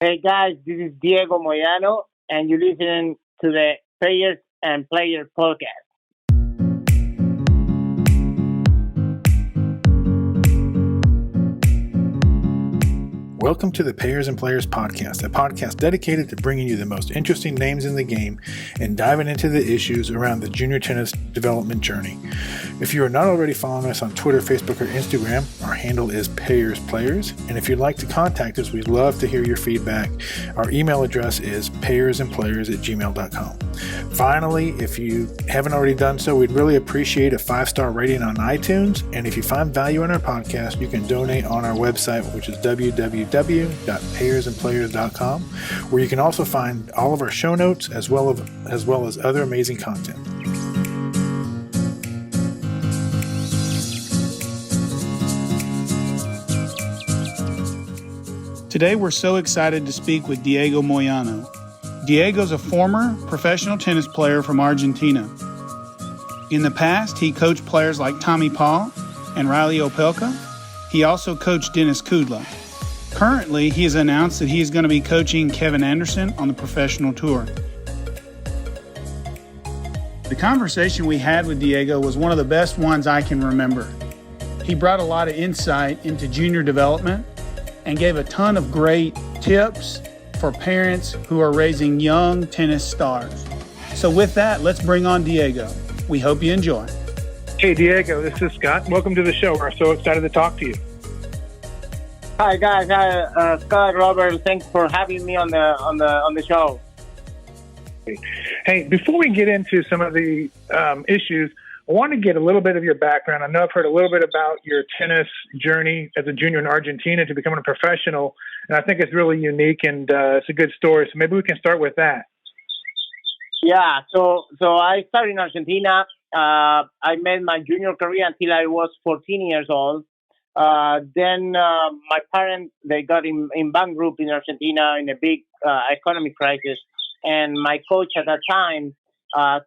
Hey guys, this is Diego Moyano, and you're listening to the Payers and Players podcast. Welcome to the Payers and Players podcast, a podcast dedicated to bringing you the most interesting names in the game and diving into the issues around the junior tennis development journey. If you are not already following us on Twitter, Facebook, or Instagram, our handle is Payers Players. And if you'd like to contact us, we'd love to hear your feedback. Our email address is payersandplayers@gmail.com. Finally, if you haven't already done so, we'd really appreciate a 5-star rating on iTunes. And if you find value in our podcast, you can donate on our website, which is www.payersandplayers.com, where you can also find all of our show notes as well as other amazing content. Today we're so excited to speak with Diego Moyano. Diego's a former professional tennis player from Argentina. In the past, he coached players like Tommy Paul and Riley Opelka. He also coached Dennis Kudla. Currently, he has announced that he is going to be coaching Kevin Anderson on the professional tour. The conversation we had with Diego was one of the best ones I can remember. He brought a lot of insight into junior development and gave a ton of great tips for parents who are raising young tennis stars. So with that, let's bring on Diego. We hope you enjoy. Hey Diego, this is Scott. Welcome to the show. We're so excited to talk to you. Hi guys, Scott, Robert. Thanks for having me on the show. Hey, before we get into some of the issues, I want to get a little bit of your background. I know I've heard a little bit about your tennis journey as a junior in Argentina to becoming a professional, and I think it's really unique and it's a good story. So maybe we can start with that. Yeah, so I started in Argentina. I made my junior career until I was 14 years old. Then my parents, they got in bankrupt in Argentina in a big economic crisis. And my coach at that time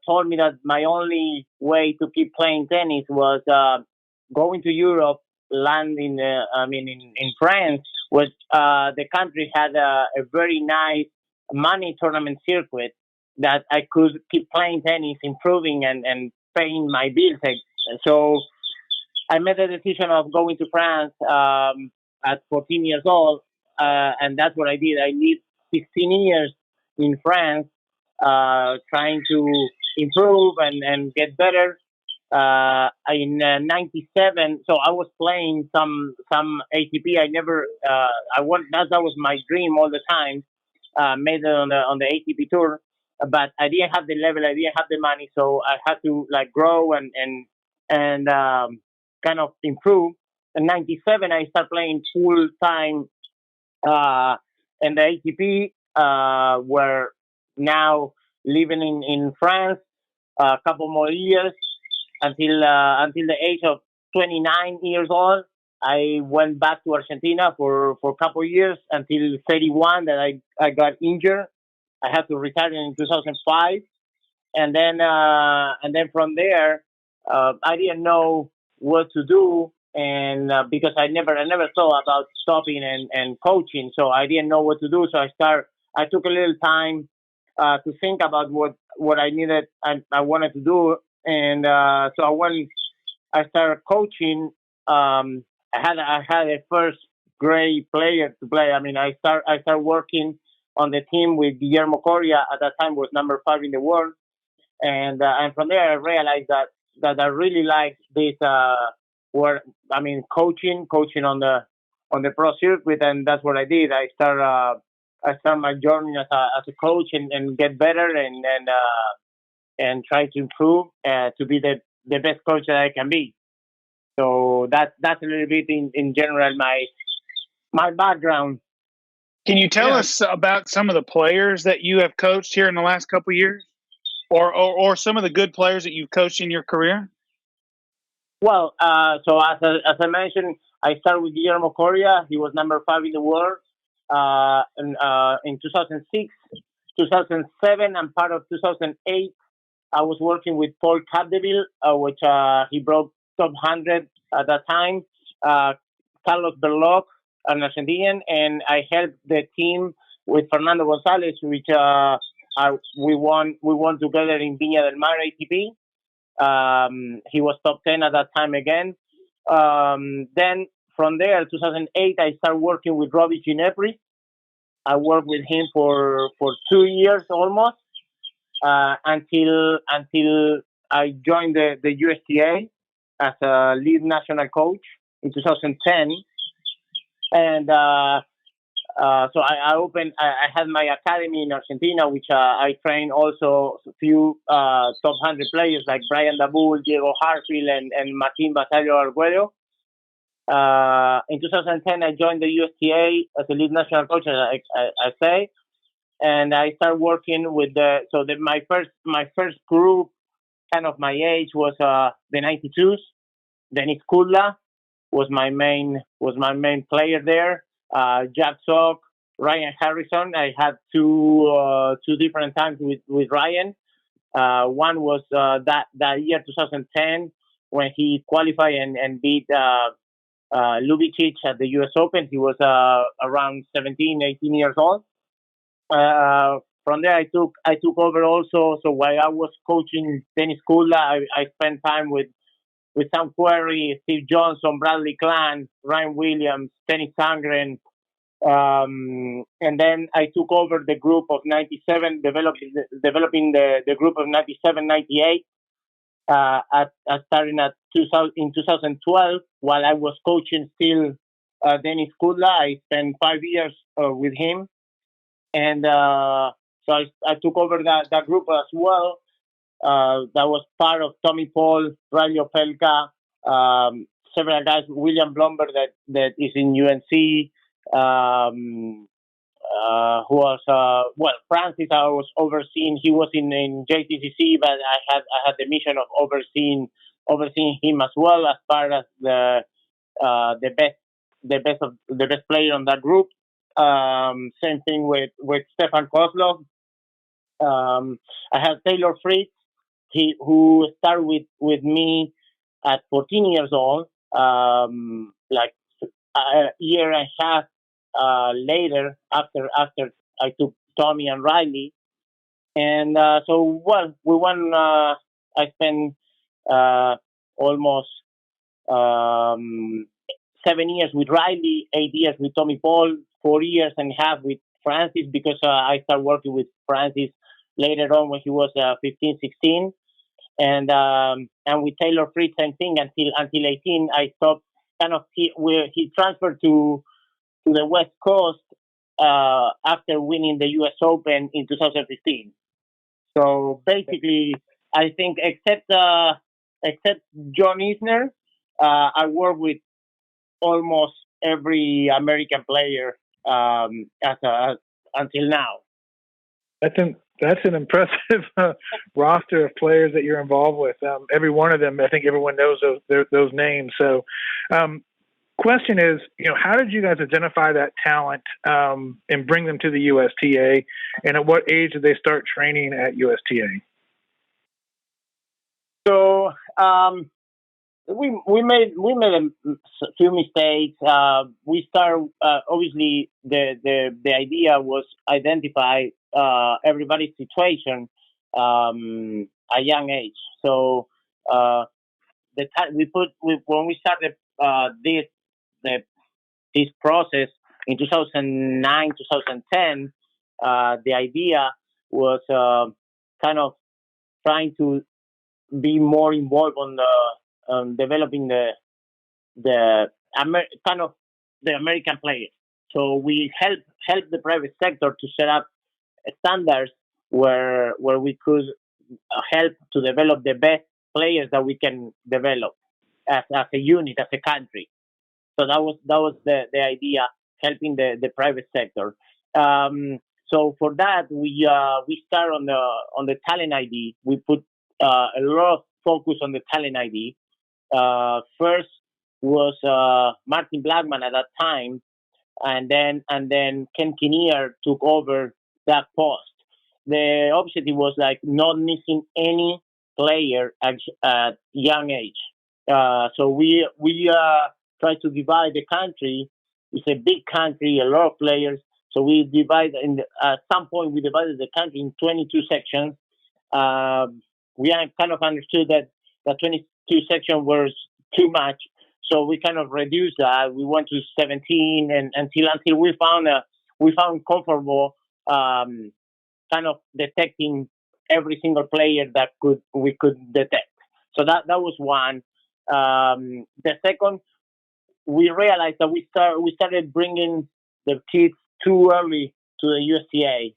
told me that my only way to keep playing tennis was going to Europe, land in France, which the country had a very nice money tournament circuit that I could keep playing tennis, improving and paying my bills. So I made the decision of going to France at 14 years old, and that's what I did. I lived 16 years in France, trying to improve and get better. In '97, so I was playing some ATP. I never, that was my dream all the time. Made it on the ATP tour, but I didn't have the level. I didn't have the money, so I had to grow and kind of improve. In '97, I started playing full time in the ATP. We're now living in France a couple more years until the age of 29 years old. I went back to Argentina for a couple of years until 31 that I got injured. I had to retire in 2005, and then from there I didn't know what to do, and because I never thought about stopping and coaching, so I didn't know what to do. So I took a little time to think about what I needed and I wanted to do, and so I started coaching. I had a first grade player to play. I mean, I started working on the team with Guillermo Coria. At that time was number 5 in the world, and from there I realized that I really liked this coaching on the pro circuit, and that's what I did. I started my journey as a coach and get better and try to improve to be the best coach that I can be. So that's a little bit in general my background. Can you tell us about some of the players that you have coached here in the last couple of years, or some of the good players that you've coached in your career? Well, so as I mentioned, I started with Guillermo Coria. He was number 5 in the world in 2006, 2007, and part of 2008. I was working with Paul Capdeville, which he broke top 100 at that time. Carlos Berloc, an Argentinian, and I helped the team with Fernando Gonzalez, which we won together in Viña del Mar ATP. He was top 10 at that time again. Then from there, 2008, I started working with Robbie Ginepri. I worked with him for 2 years almost, until I joined the USTA as a lead national coach in 2010. And so I had my academy in Argentina, which I trained also a few top 100 players like Brian Dabul, Diego Harfield, and Martin Basario Arguello. In 2010, I joined the USTA as a lead national coach, as I say, and I started working with my first group, kind of my age, was the 92s. Dennis Kudla was my main player there. Jack Sock, Ryan Harrison. I had two different times with Ryan. One was that year 2010 when he qualified and beat Lubicic at the U.S. Open. He was around 17, 18 years old. From there, I took over also. So while I was coaching Dennis Kudla, I spent time with Sam Querrey, Steve Johnson, Bradley Clan, Ryan Williams, Dennis Sangren. And then I took over the group of 97, developing the group of 97, 98. Starting in 2012, while I was coaching still Dennis Kudla, I spent 5 years with him. And so I took over that group as well. That was part of Tommy Paul, Riley Opelka, several guys, William Blomberg that is in UNC. Who was Francis? I was overseeing. He was in JTCC, but I had the mission of overseeing him as well as part of the best player on that group. Same thing with Stefan Kozlov. I had Taylor Fritz, who started with me at 14 years old, like a year and a half later after I took Tommy and Riley. And so we won. I spent almost 7 years with Riley, 8 years with Tommy Paul, 4 years and a half with Francis, because I started working with Francis later on when he was 15, 16. And with Taylor Fritz, same thing until 18. I stopped. He transferred to the West Coast after winning the U.S. Open in 2015. So basically, I think except John Isner, I work with almost every American player until now. That's an impressive roster of players that you're involved with. Every one of them, I think everyone knows those names. So, question is, how did you guys identify that talent and bring them to the USTA? And at what age did they start training at USTA? So we made a few mistakes. We started obviously the idea was identify everybody's situation at young age. So when we started this process in 2009, 2010, the idea was kind of trying to be more involved on developing the American players. So we help the private sector to set up standards where we could help to develop the best players that we can develop as a unit, as a country. So that was the idea, helping the private sector. So for that, we start on the talent ID. We put a lot of focus on the talent ID. First was Martin Blackman at that time, and then Ken Kinnear took over that post. The objective was like not missing any player at young age. So we try to divide the country. It's a big country, a lot of players. So we divide at some point we divided the country in 22 sections. We kind of understood that the 22 section was too much, so we kind of reduced that. We went to 17, and until we found comfortable kind of detecting every single player that we could detect. So that was one. The second, we realized that we started bringing the kids too early to the USTA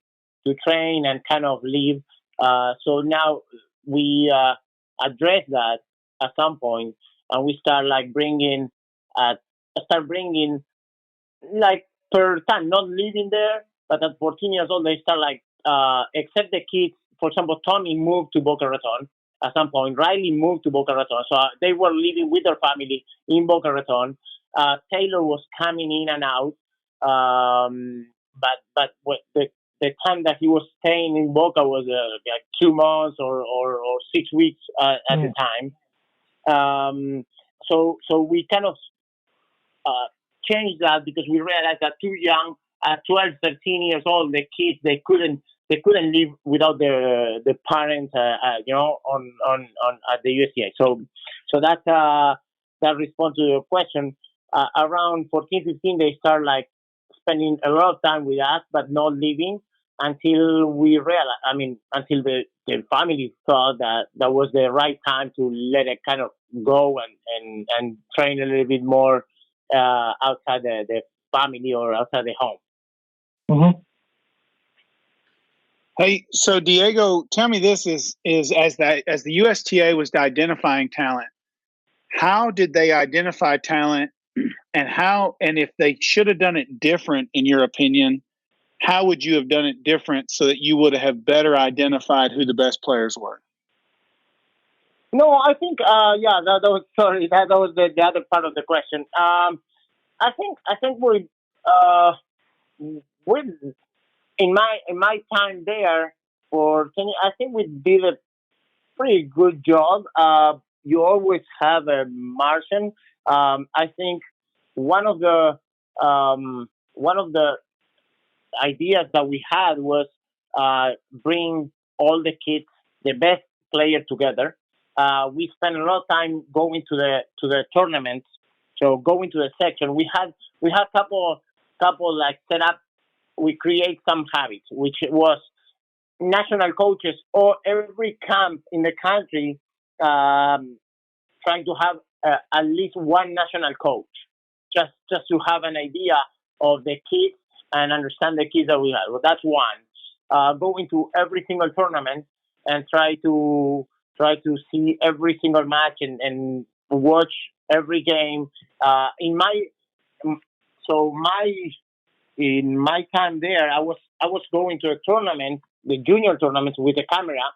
to train and kind of leave. So now we address that at some point, and we start like bringing like per time, not living there, but at 14 years old, they start like, except the kids, for example, Tommy moved to Boca Raton at some point, Riley moved to Boca Raton. So they were living with their family in Boca Raton. Taylor was coming in and out. But the time that he was staying in Boca was like 2 months or 6 weeks at the time. So we kind of uh, changed that because we realized that too young, at 12, 13 years old, the kids they couldn't live without the parents, on at the USDA. So that's that response to your question. Around 14, 15, they start like spending a lot of time with us, but not living until we realized. I mean, until the family thought that that was the right time to let it kind of go and train a little bit more outside the family or outside the home. Mm-hmm. Hey, so Diego, tell me this is as the USTA was identifying talent, how did they identify talent, and if they should have done it different in your opinion, how would you have done it different so that you would have better identified who the best players were? No, I think that was sorry that was the other part of the question. I think we in my time there for 10 I think we did a pretty good job. You always have a margin. I think one of the ideas that we had was bring all the kids, the best players together. We spent a lot of time going to the tournaments. So going to the section, we had couple like set up. We create some habits, which was national coaches or every camp in the country trying to have at least one national coach, just to have an idea of the kids and understand the kids that we have. Well, that's one. Go into every single tournament and try to see every single match and watch every game. In my so my in my time there, I was going to a tournament, the junior tournaments with a camera.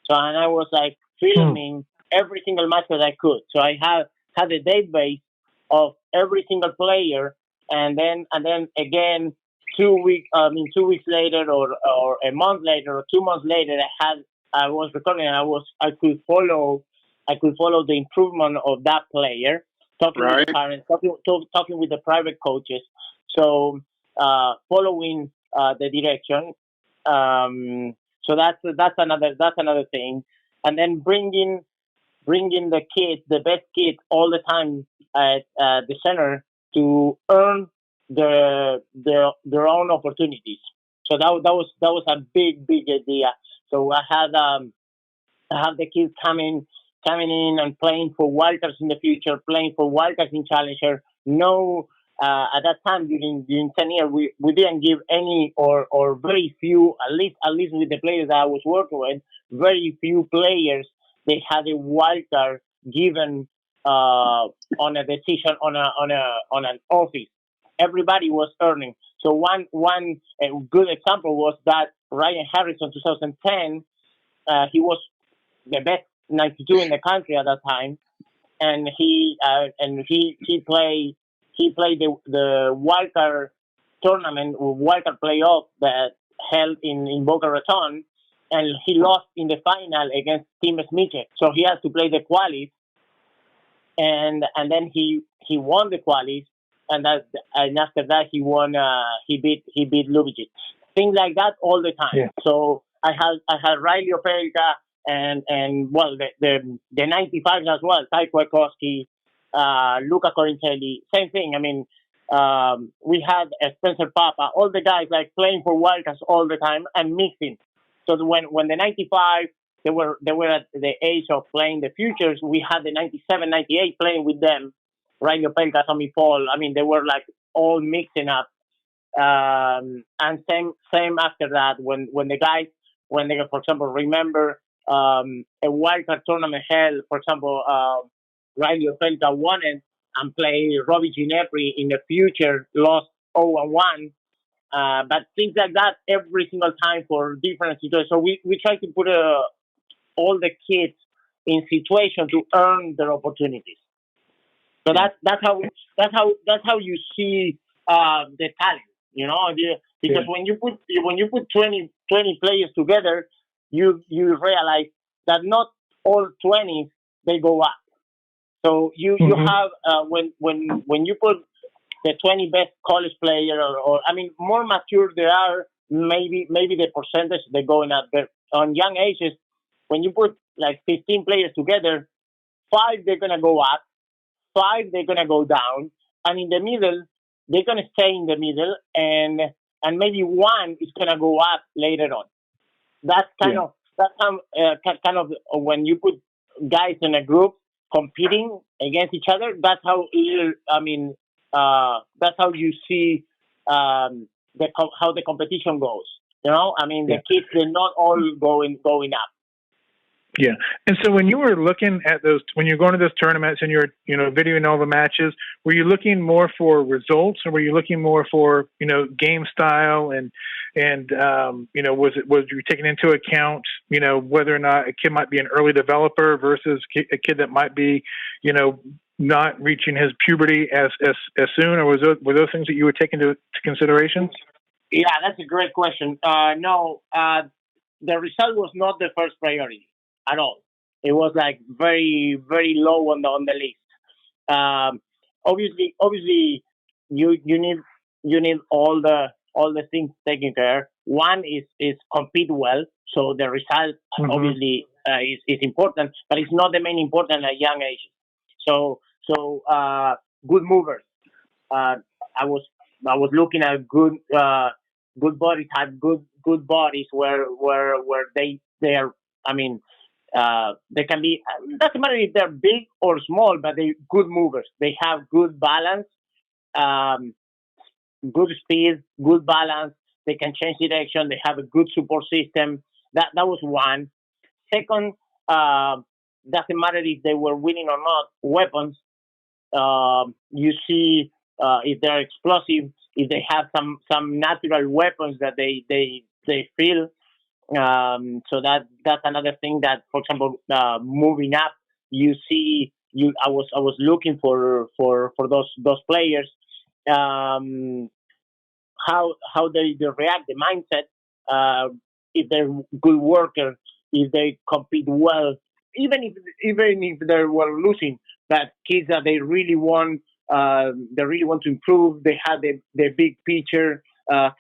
So and I was like filming every single match that I could. So I had a database of every single player, and then again 2 weeks. I mean 2 weeks later, or a month later, or 2 months later, I was recording. And I could follow the improvement of that player, talking with the parents, talking with the private coaches. So following the direction. So that's another thing, and then bringing the kids, the best kids, all the time at the center to earn their own opportunities. So that was a big idea. So I have the kids coming in and playing for Wildcats in the future, playing for Wildcats in Challenger. No, at that time during 10 years, we didn't give any or very few, at least with the players that I was working with, very few players they had a wildcard given on a decision on an office. Everybody was earning. So one good example was that Ryan Harrison, 2010, he was the best 92 in the country at that time, and he played the wildcard tournament, wildcard playoff that held in Boca Raton, and he lost in the final against Team Smith. So he has to play the qualies, and then he won the qualies, and after that he won. He beat Lubitsch. Things like that all the time. Yeah. So I had Riley Opelka and well the 95s as well. Ty Kwiatkowski, Luca Corintelli, same thing. I mean, we had Spencer Papa, all the guys like playing for Wildcats all the time and mixing. So when the 95 they were at the age of playing the futures, we had the 97, 98 playing with them. Riley Opelka, Tommy Paul. I mean, they were like all mixing up. And same after that when the guys when they, for example, remember a wildcard tournament held, for example, Riley Opelka won it and played Robbie Ginepri in the future, lost 0-1. But things like that every single time for different situations. So we try to put all the kids in situation to earn their opportunities. So that's how you see the talent. You know, because when you put 20 players together, you realize that not all 20 they go up. So you have when you put the 20 best college player or I mean more mature they are, maybe the percentage they going up. But on young ages, when you put like 15 players together, 5 they're gonna go up, 5 they're gonna go down, and in the middle they're gonna stay in the middle, and maybe 1 is gonna go up later on. That's kind of when you put guys in a group competing against each other. That's how I mean. That's how you see how the competition goes. You know, I mean, the kids they're not all going up. Yeah. And so when you were looking at those, when you're going to those tournaments and you're, videoing all the matches, were you looking more for results or were you looking more for, game style and was you taking into account, whether or not a kid might be an early developer versus a kid that might be, not reaching his puberty as soon, or were those things that you were taking into consideration? Yeah, that's a great question. No, the result was not the first priority at all. It was like very, very low on the list. Obviously, you need all the things taken care. One is compete well, so the result obviously is important, but it's not the main important at young age. So good movers. I was looking at good body type, good bodies where they are. I mean, they can be. Doesn't matter if they're big or small, but they good movers. They have good balance, um, good speed, good balance. They can change direction. They have a good support system. That was one. Second, doesn't matter if they were winning or not. Weapons. You see if they're explosive, if they have some natural weapons that they feel. So that's another thing that, for example, moving up, you see, I was looking for those players, um, how they react, the mindset, if they're good workers, if they compete well, even if they were losing, but kids that they really want to improve. They have the big picture.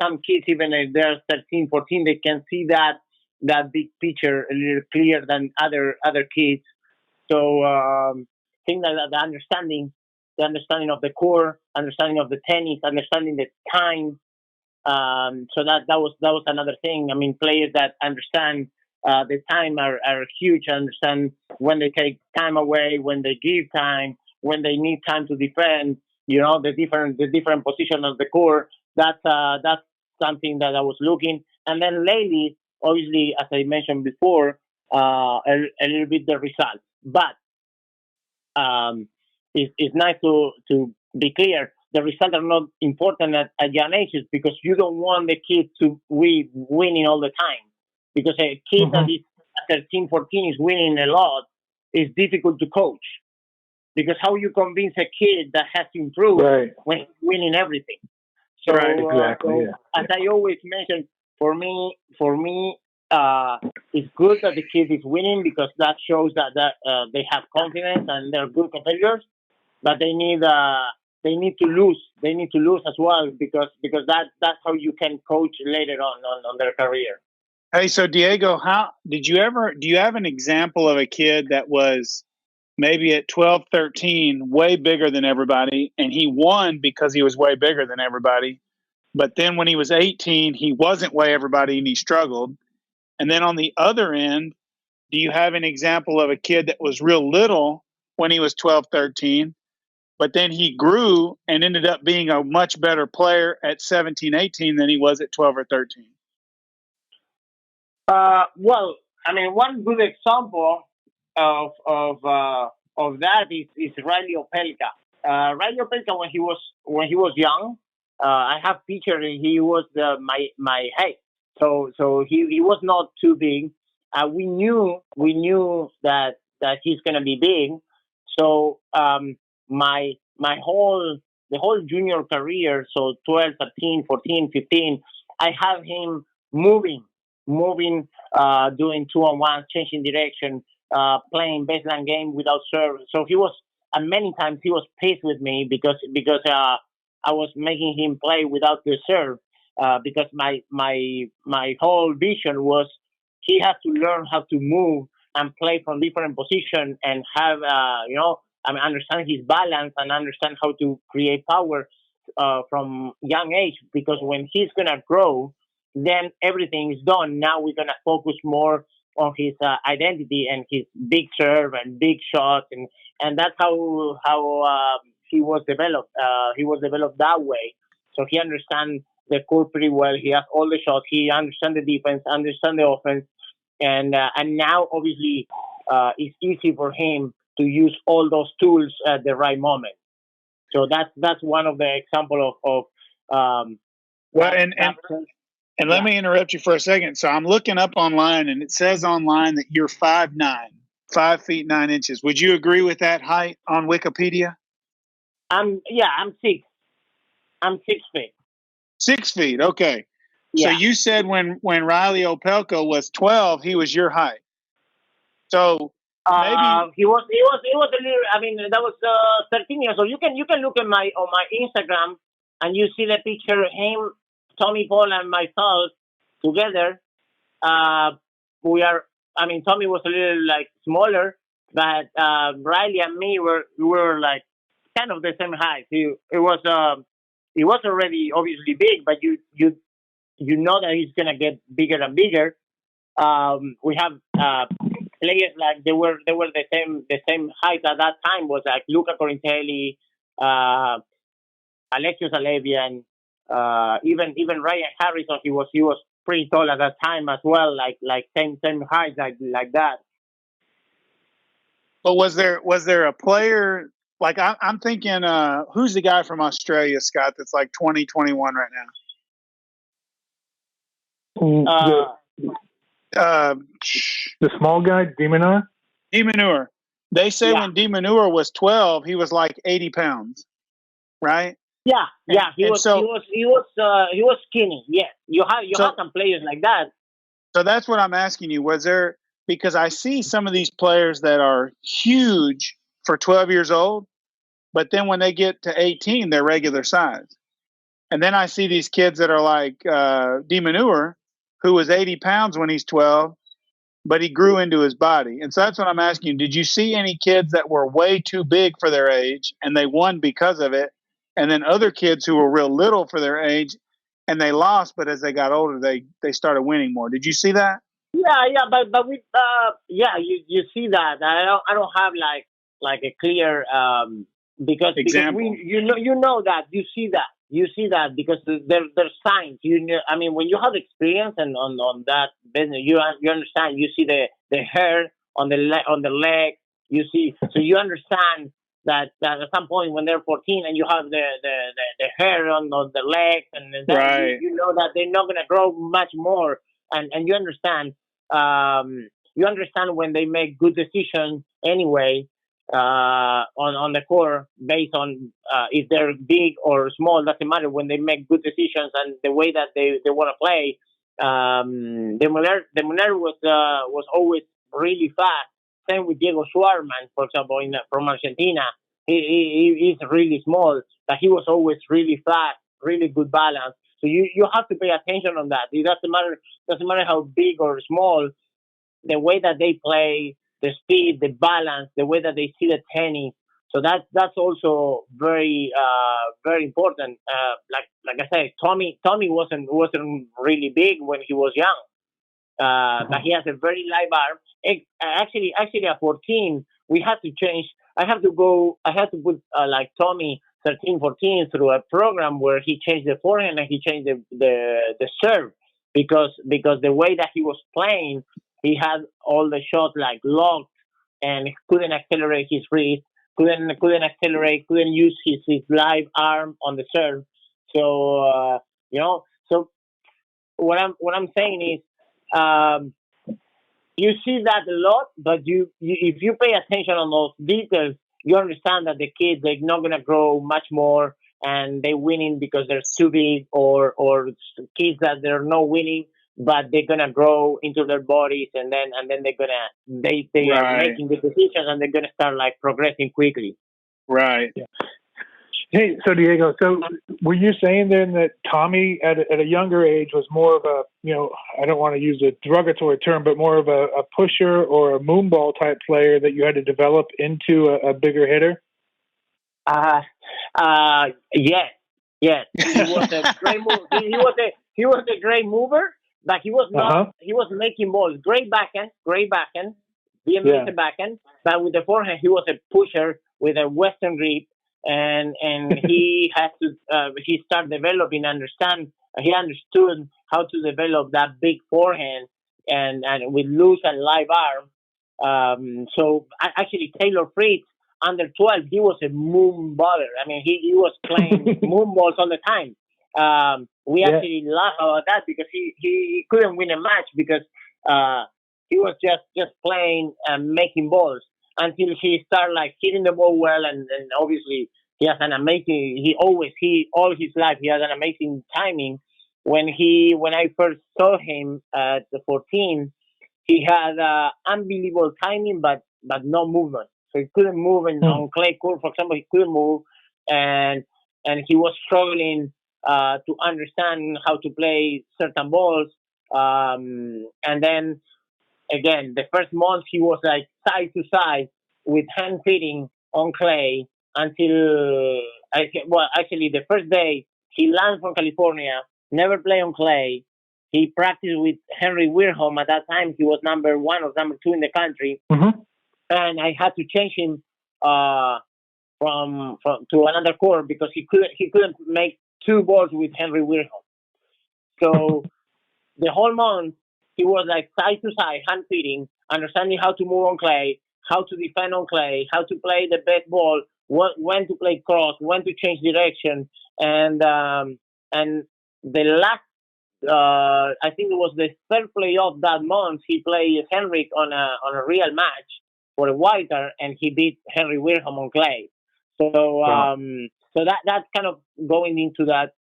Some kids, even if they're 13, 14, they can see that big picture a little clearer than other kids. So things like that, the understanding of the core, understanding of the tennis, understanding the time. So that was another thing. I mean, players that understand the time are huge. Understand when they take time away, when they give time, when they need time to defend. The different position of the core. That's something that I was looking. And then lately, obviously, as I mentioned before, a little bit the results. But it's nice to be clear. The results are not important at young ages because you don't want the kid to be winning all the time. Because a kid that is 13, 14 is winning a lot is difficult to coach. Because how you convince a kid that has to improve when he's winning everything? So, exactly. As I always mention, for me, it's good that the kid is winning because that shows that they have confidence and they're good competitors. But they need to lose. They need to lose as well because that's how you can coach later on their career. Hey, so Diego, do you have an example of a kid that was maybe at 12, 13, way bigger than everybody, and he won because he was way bigger than everybody? But then when he was 18, he wasn't way everybody and he struggled. And then on the other end, do you have an example of a kid that was real little when he was 12, 13, but then he grew and ended up being a much better player at 17, 18 than he was at 12 or 13? Well, I mean, one good example of that is Riley Opelka. Riley Opelka, when he was young, I have pictures. He was my height, so he was not too big. We knew that he's gonna be big. So my whole the whole junior career, so 12, 13, 14, 15, I have him moving, doing 2-on-1, changing direction, playing baseline game without serve. So he was, and many times he was pissed with me because I was making him play without the serve. Because my whole vision was he has to learn how to move and play from different positions and have I mean, understand his balance and understand how to create power from young age. Because when he's gonna grow, then everything is done. Now we're gonna focus more on his identity and his big serve and big shots, and that's how he was developed. He was developed that way, so he understands the court pretty well. He has all the shots. He understands the defense, understands the offense, and now obviously it's easy for him to use all those tools at the right moment. So that's one of the example of Well, that, and that and let me interrupt you for a second. So I'm looking up online, and it says online that you're 5'9", 5 feet 9 inches. Would you agree with that height on Wikipedia? I'm 6. I'm 6 feet. 6 feet. Okay. So Yeah. you said when Riley Opelka was 12, he was your height. So maybe He was a little. I mean, that was 13 years old. You can look at my on my Instagram and you see the picture of him, Tommy Paul, and myself together. We are. I mean, Tommy was a little like smaller, but Riley and me we were like kind of the same height. He was already obviously big, but you know that he's gonna get bigger and bigger. We have players like they were the same height at that time, was like Luca Corintelli, uh, Alexios Alevian, even Ryan Harrison. He was pretty tall at that time as well, like same height like that. but was there a player like I'm thinking who's the guy from Australia, Scott, that's like 20, 21 right Uh, now? The small guy, Demonar. D Manure. They say yeah, when D Manure was 12, he was like 80 pounds, right? yeah. He And was he so was he was he was skinny. Yeah, you have so some players like that. so that's what I'm asking you. Was there, because I see some of these players that are huge for 12 years old, but then when they get to 18, they're regular size. And then I see these kids that are like D Manure, who was 80 pounds when he's 12, but he grew into his body. And so that's what I'm asking you. Did you see any kids that were way too big for their age and they won because of it? And then other kids who were real little for their age and they lost, but as they got older, they started winning more. Did you see that Yeah, but we yeah, you see that. I don't have like a clear because we example? you know that you see that because there's signs. I mean, when you have experience and on that business, you understand. You see the hair on the leg. You see, so you understand that at some point when they're 14 and you have the hair on the legs, and then you, Right. you know that they're not gonna grow much more, and you understand when they make good decisions anyway on the court based on if they're big or small, doesn't matter. When they make good decisions and the way that they want to play, the Muller was always really fast. Same with Diego Schwarman, for example, from Argentina. he's really small, but he was always really fast, really good balance. So you have to pay attention on that. It doesn't matter how big or small, the way that they play, the speed, the balance, the way that they see the tennis. So that's also very important. Like I said, Tommy wasn't really big when he was young, but he has a very live arm. Actually, at 14, we had to change. I had to put like Tommy 13, 14 through a program where he changed the forehand and he changed the serve because the way that he was playing, he had all the shots like locked and couldn't accelerate his wrist, couldn't accelerate, couldn't use his live arm on the serve. So so what I'm saying is. Um, you see that a lot, but you if you pay attention on those details, you understand that the kids they're not gonna grow much more, and they winning because they're too big, or kids that they're not winning, but they're gonna grow into their bodies, and then they are Right. making the decisions, and they're gonna start like progressing quickly. Right. Hey, so Diego, so were you saying then that Tommy at a younger age was more of a, I don't want to use a derogatory term, but more of a pusher or a moonball type player that you had to develop into a bigger hitter? Uh, yes, yes. He was a great move. He was a great mover, but he was not. Uh-huh. He was making balls. Great backhand, the Yeah. amazing backhand. But with the forehand, he was a pusher with a Western grip, and he has to. He started developing. He understood how to develop that big forehand and with loose and live arm. So actually, Taylor Fritz under 12, he was a moon baller. I mean, he was playing moon balls all the time. We Yeah. actually laugh about that because he couldn't win a match because he was just playing and making balls until he started like hitting the ball well, and obviously he has an amazing. He all his life he has an amazing timing. When I first saw him at the 14, he had unbelievable timing, but no movement. So he couldn't move on clay court, for example. He couldn't move, and he was struggling to understand how to play certain balls. And then again, the first month he was like side to side with hand fitting on clay until actually the first day he landed from California, never played on clay. He practiced with Henry Weirholm. At that time, he was number one or number two in the country, Mm-hmm. and I had to change him from to another court because he couldn't make two balls with Henry Weirholm. So the whole month he was like side to side, hand feeding, understanding how to move on clay, how to defend on clay, how to play the best ball, when to play cross, when to change direction, and the last I think it was the third playoff that month. He played Henrik on a real match for a whiter, and he beat Henry Weirholm on clay. So Wow. so that's kind of going into that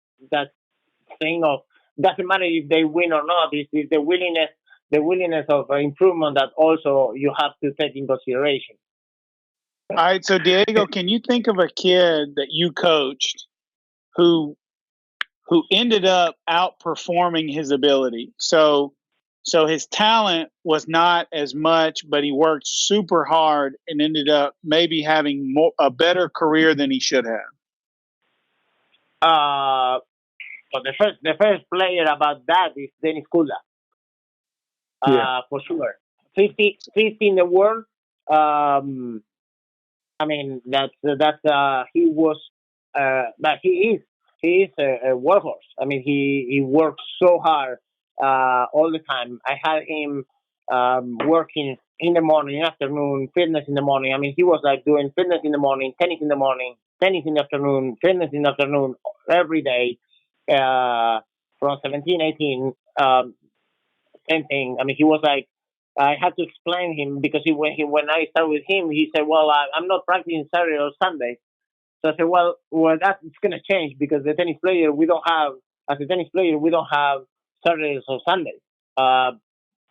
thing of doesn't matter if they win or not. It's the willingness of improvement that also you have to take in consideration. All right. So, Diego, can you think of a kid that you coached who ended up outperforming his ability? So his talent was not as much, but he worked super hard and ended up maybe having a better career than he should have. So the first player about that is Dennis Kula. Yeah. For sure. 50 in the world. I mean, he was, but he is a workhorse. I mean, he works so hard all the time. I had him working in the morning, afternoon, fitness in the morning. I mean, he was like doing fitness in the morning, tennis in the morning, tennis in the afternoon, fitness in the afternoon, every day from 17, 18. Same thing. I mean, he was like, I had to explain him because when I started with him, he said, "Well, I'm not practicing Saturday or Sunday." So I said, "Well, that's it's gonna change because the tennis player we don't have as a tennis player we don't have Saturdays or Sundays.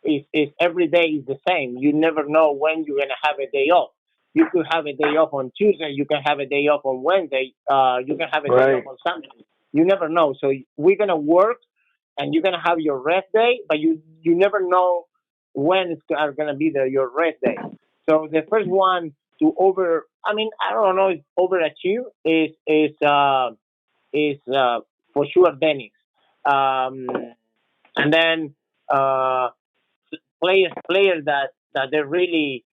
It's every day is the same. You never know when you're gonna have a day off. You could have a day off on Tuesday. You can have a day off on Wednesday. You can have a day off on Sunday. You never know. So we're gonna work, and you're gonna have your rest day, but you never know when it's gonna be your rest day. So the first one to I don't know if overachieve is for sure Dennis. Um, and then players that they're really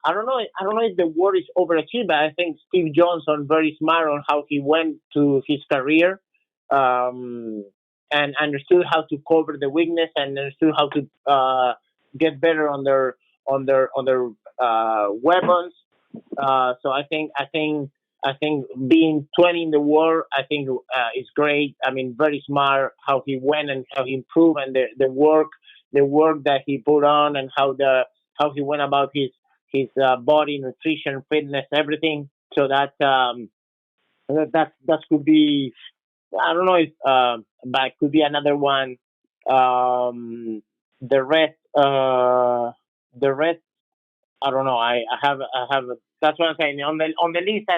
I don't know if the word is overachieved, but I think Steve Johnson very smart on how he went to his career, um, and understood how to cover the weakness and understood how to get better on their weapons. So I think being 20 in the war, I think is great. I mean, very smart how he went and how he improved, and the work that he put on, and how he went about his body, nutrition, fitness, everything. So that could be, I don't know if but it could be another one. Um, the rest the rest I don't know. I have that's what I'm saying on the list.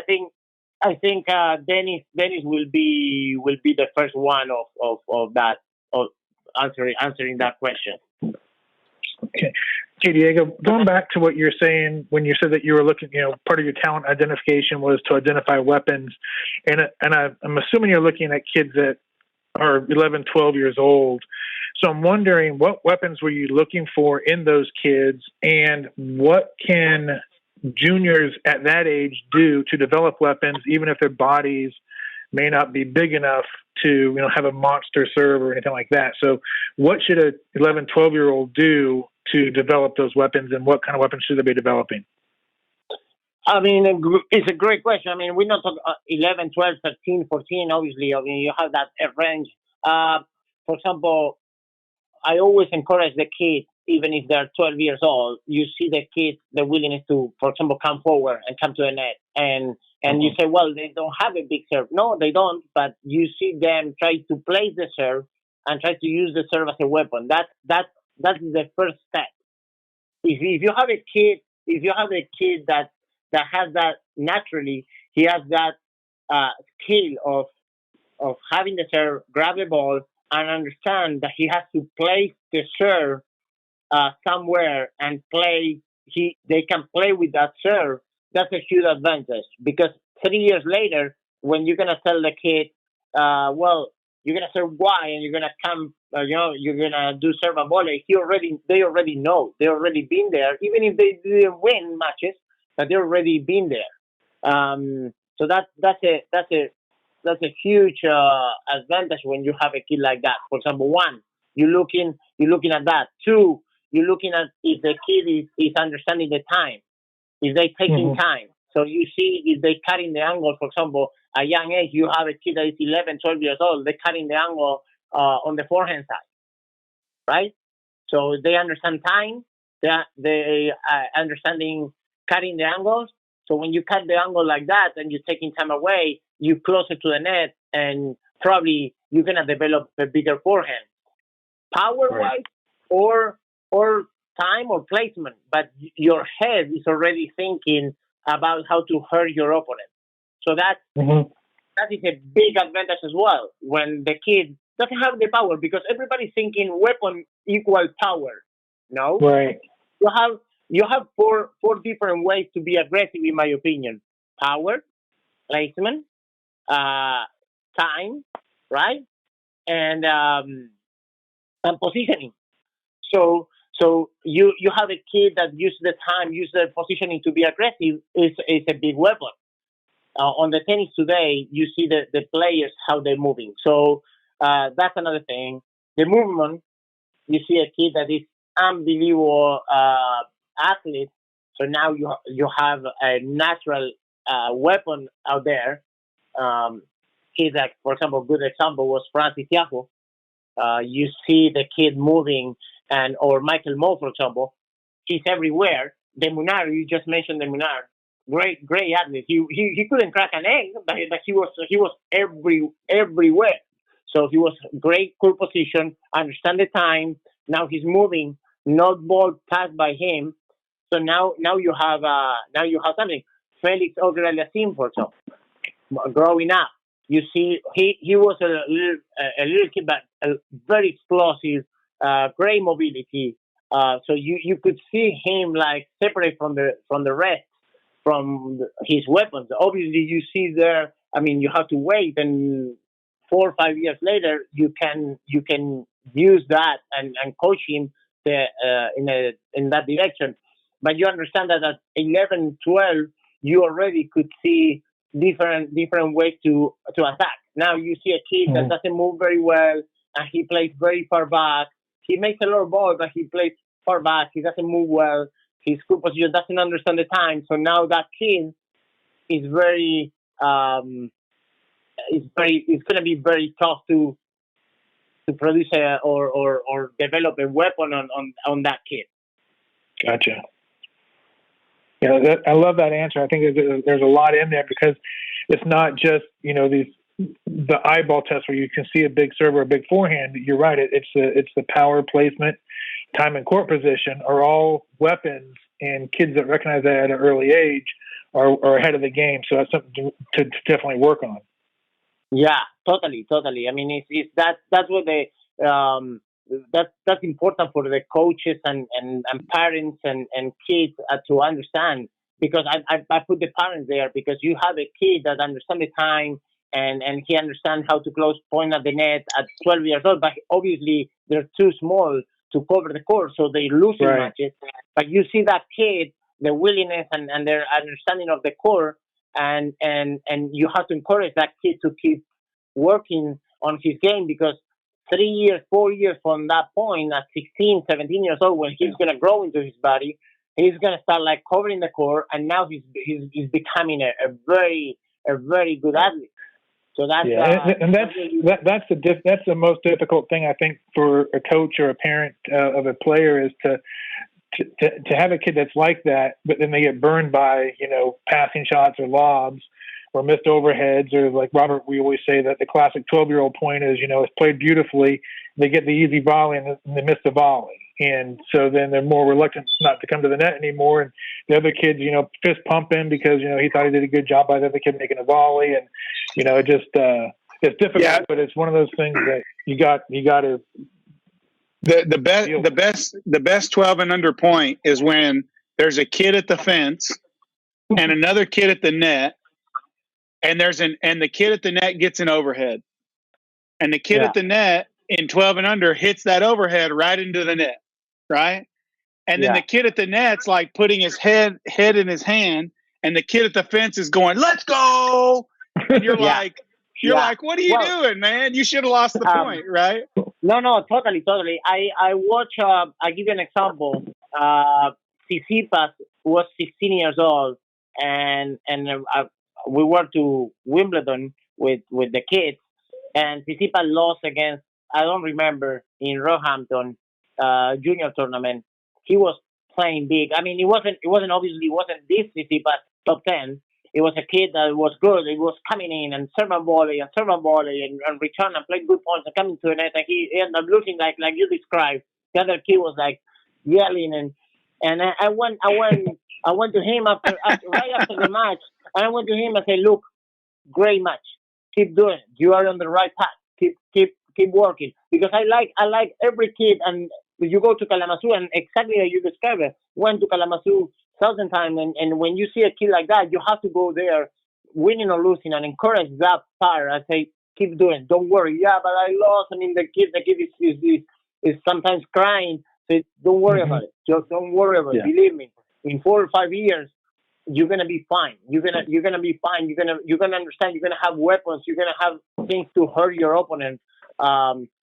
I think Dennis will be the first one of that of answering that question. Okay. Okay, Diego, going back to what you're saying when you said that you were looking, part of your talent identification was to identify weapons. And I'm assuming you're looking at kids that are 11, 12 years old. So I'm wondering, what weapons were you looking for in those kids, and what can juniors at that age do to develop weapons, even if their bodies may not be big enough to have a monster serve or anything like that? So what should a 11, 12-year-old do to develop those weapons, and what kind of weapons should they be developing? I mean, it's a great question. I mean, we're not talking 11, 12, 13, 14, obviously. I mean, you have that range. For example, I always encourage the kids, even if they're 12 years old, you see the kids, the willingness to, for example, come forward and come to the net. And you say, well, they don't have a big serve. No, they don't. But you see them try to place the serve and try to use the serve as a weapon. That is the first step. If you have a kid that has that naturally, he has that skill of having the serve, grab the ball, and understand that he has to place the serve somewhere and play. They can play with that serve. That's a huge advantage, because 3 years later, when you're gonna tell the kid, well, you're gonna serve Y and you're gonna come, you're gonna do serve and volley. They already know. They already been there, even if they didn't win matches, but they already been there. So that's a huge advantage when you have a kid like that. For example, one, you're looking at that. Two, you're looking at if the kid is understanding the time, if they taking time. So you see if they cutting the angle. For example, at young age, you have a kid that is 11, 12 years old. They're cutting the angle on the forehand side, right? So they understand time. They understanding cutting the angles. So when you cut the angle like that and you're taking time away, you closer to the net, and probably you're gonna develop a bigger forehand, power wise, or time or placement. But your head is already thinking about how to hurt your opponent. So that is a big advantage as well when the kid doesn't have the power, because everybody's thinking weapon equal power. No, Right. you have four different ways to be aggressive, in my opinion: power, placement, time, right, and positioning. So you have a kid that uses the time, uses the positioning to be aggressive. Is a big weapon. On the tennis today, you see the players how they're moving. So that's another thing. The movement. You see a kid that is unbelievable athlete. So now you have a natural weapon out there. Kids like, for example, a good example was Francis Tiago. You see the kid moving, or Michael Moe, for example. He's everywhere. The Munar, you just mentioned the Munar. Great athlete. He couldn't crack an egg, but he was everywhere. So he was great, cool position, understand the time. Now he's moving, not ball passed by him. So now you have something. Felix Auger-Aliassime, for example, growing up, you see he was a little kid, but very explosive, great mobility. So you could see him like separate from the rest, his weapons. Obviously, you see there. I mean, you have to wait, and 4 or 5 years later, you can use that and coach him in that direction. But you understand that at 11, 12, you already could see different ways to attack. Now you see a kid that doesn't move very well, and he plays very far back. He makes a lot of balls, but he plays far back. He doesn't move well. His good position doesn't understand the time. So now that kid is very it's going to be very tough to produce or develop a weapon on that kid. Gotcha. Yeah, I love that answer. I think there's a lot in there because it's not just the eyeball test where you can see a big serve or a big forehand. You're right. It's the power, placement, time, and court position are all weapons, and kids that recognize that at an early age are ahead of the game. So that's something to definitely work on. Yeah, totally. I mean, it's that's what that's important for the coaches and parents and kids to understand, because I put the parents there because you have a kid that understands the time and he understands how to close point at the net at 12 years old, but obviously they're too small to cover the court, so they're losing matches. But you see that kid, the willingness and their understanding of the court, and you have to encourage that kid to keep working on his game, because 3 years, 4 years from that point, at 16, 17 years old, when he's going to grow into his body, he's going to start like covering the court, and now he's becoming a very good athlete. So that's that's the most difficult thing, I think, for a coach or a parent of a player, is to have a kid that's like that, but then they get burned by passing shots or lobs or missed overheads, or like Robert, we always say that the classic 12-year-old point is it's played beautifully, they get the easy volley and they miss the volley, and so then they're more reluctant not to come to the net anymore, and the other kid's fist pumping because he thought he did a good job by the other kid making a volley, and it just it's difficult, but it's one of those things that you got to. The best 12 and under point is when there's a kid at the fence and another kid at the net, and the kid at the net gets an overhead, and the kid at the net in 12 and under hits that overhead right into the net, right? And then the kid at the net's like putting his head in his hand, and the kid at the fence is going, "Let's go!" And you're like, "What are you doing, man? You should have lost the point, right?" No, totally. I watch. I give you an example. Tsitsipas was 16 years old, and we went to Wimbledon with the kids, and Tsitsipas lost against, I don't remember, in Roehampton junior tournament. He was playing big. I mean, it wasn't this Tsitsipas top 10. It was a kid that was good. He was coming in and serve and volley and return and play good points and coming to the net. And he ended up losing like you described. The other kid was like yelling and I went to him right after the match. And I went to him and said, "Look, great match. Keep doing it. You are on the right path. Keep working." Because I like every kid, and you go to Kalamazoo and exactly as you described it, went to Kalamazoo 1,000 times, and when you see a kid like that, you have to go there, winning or losing, and encourage that part. I say, keep doing. Don't worry. Yeah, but I lost. I mean, the kid is sometimes crying. So don't worry about it. Just don't worry about it. Believe me. In 4 or 5 years, you're gonna be fine. You're gonna be fine. You're gonna understand. You're gonna have weapons. You're gonna have things to hurt your opponent.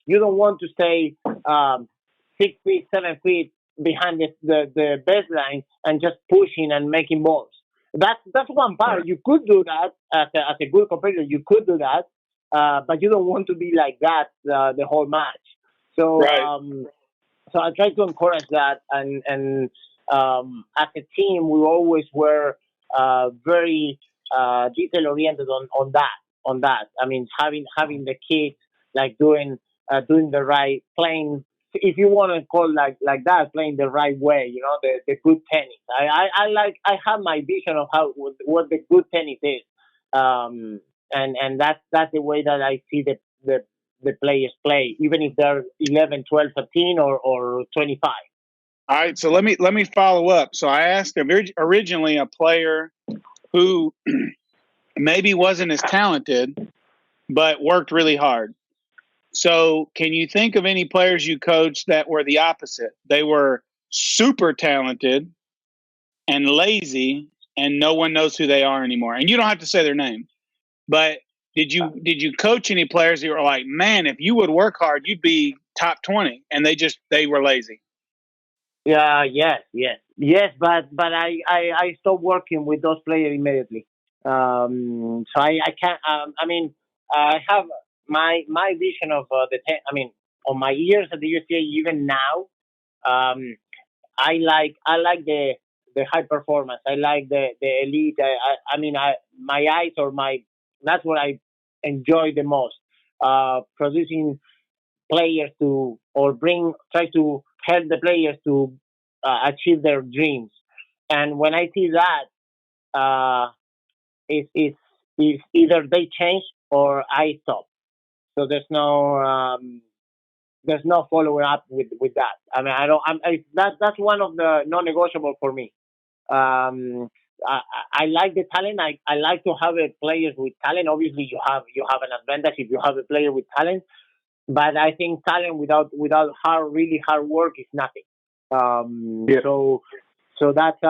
You don't want to stay 6 feet, 7 feet behind the baseline and just pushing and making balls. That's one part. You could do that as a good competitor. You could do that, but you don't want to be like that the whole match. So so I try to encourage that, and as a team, we always were very detail oriented on that. I mean, having the kids like doing the right, playing if you want to call like that, playing the right way, the good tennis. I have my vision of how what the good tennis is, and that's the way that I see the players play, even if they're 11, 12, 13, or 25. All right, so let me follow up. So I asked originally a player who maybe wasn't as talented, but worked really hard. So can you think of any players you coached that were the opposite? They were super talented and lazy, and no one knows who they are anymore. And you don't have to say their name, but did you coach any players that were like, man, if you would work hard, you'd be top 20, and they were lazy? Yeah, yes. But I stopped working with those players immediately. So I can't. I mean, I have my vision of I mean, on my years at the USTA, even now, um, I like the high performance. I like the elite. I mean, my eyes or my that's what I enjoy the most. Producing players to or try to help the players to achieve their dreams. And when I see that, it's either they change or I stop. So there's no following up with that. I mean, I don't. That's one of the non-negotiable for me. Um, I like the talent. I like to have players with talent. Obviously, you have an advantage if you have a player with talent. But I think talent without really hard work is nothing. Yeah. So that's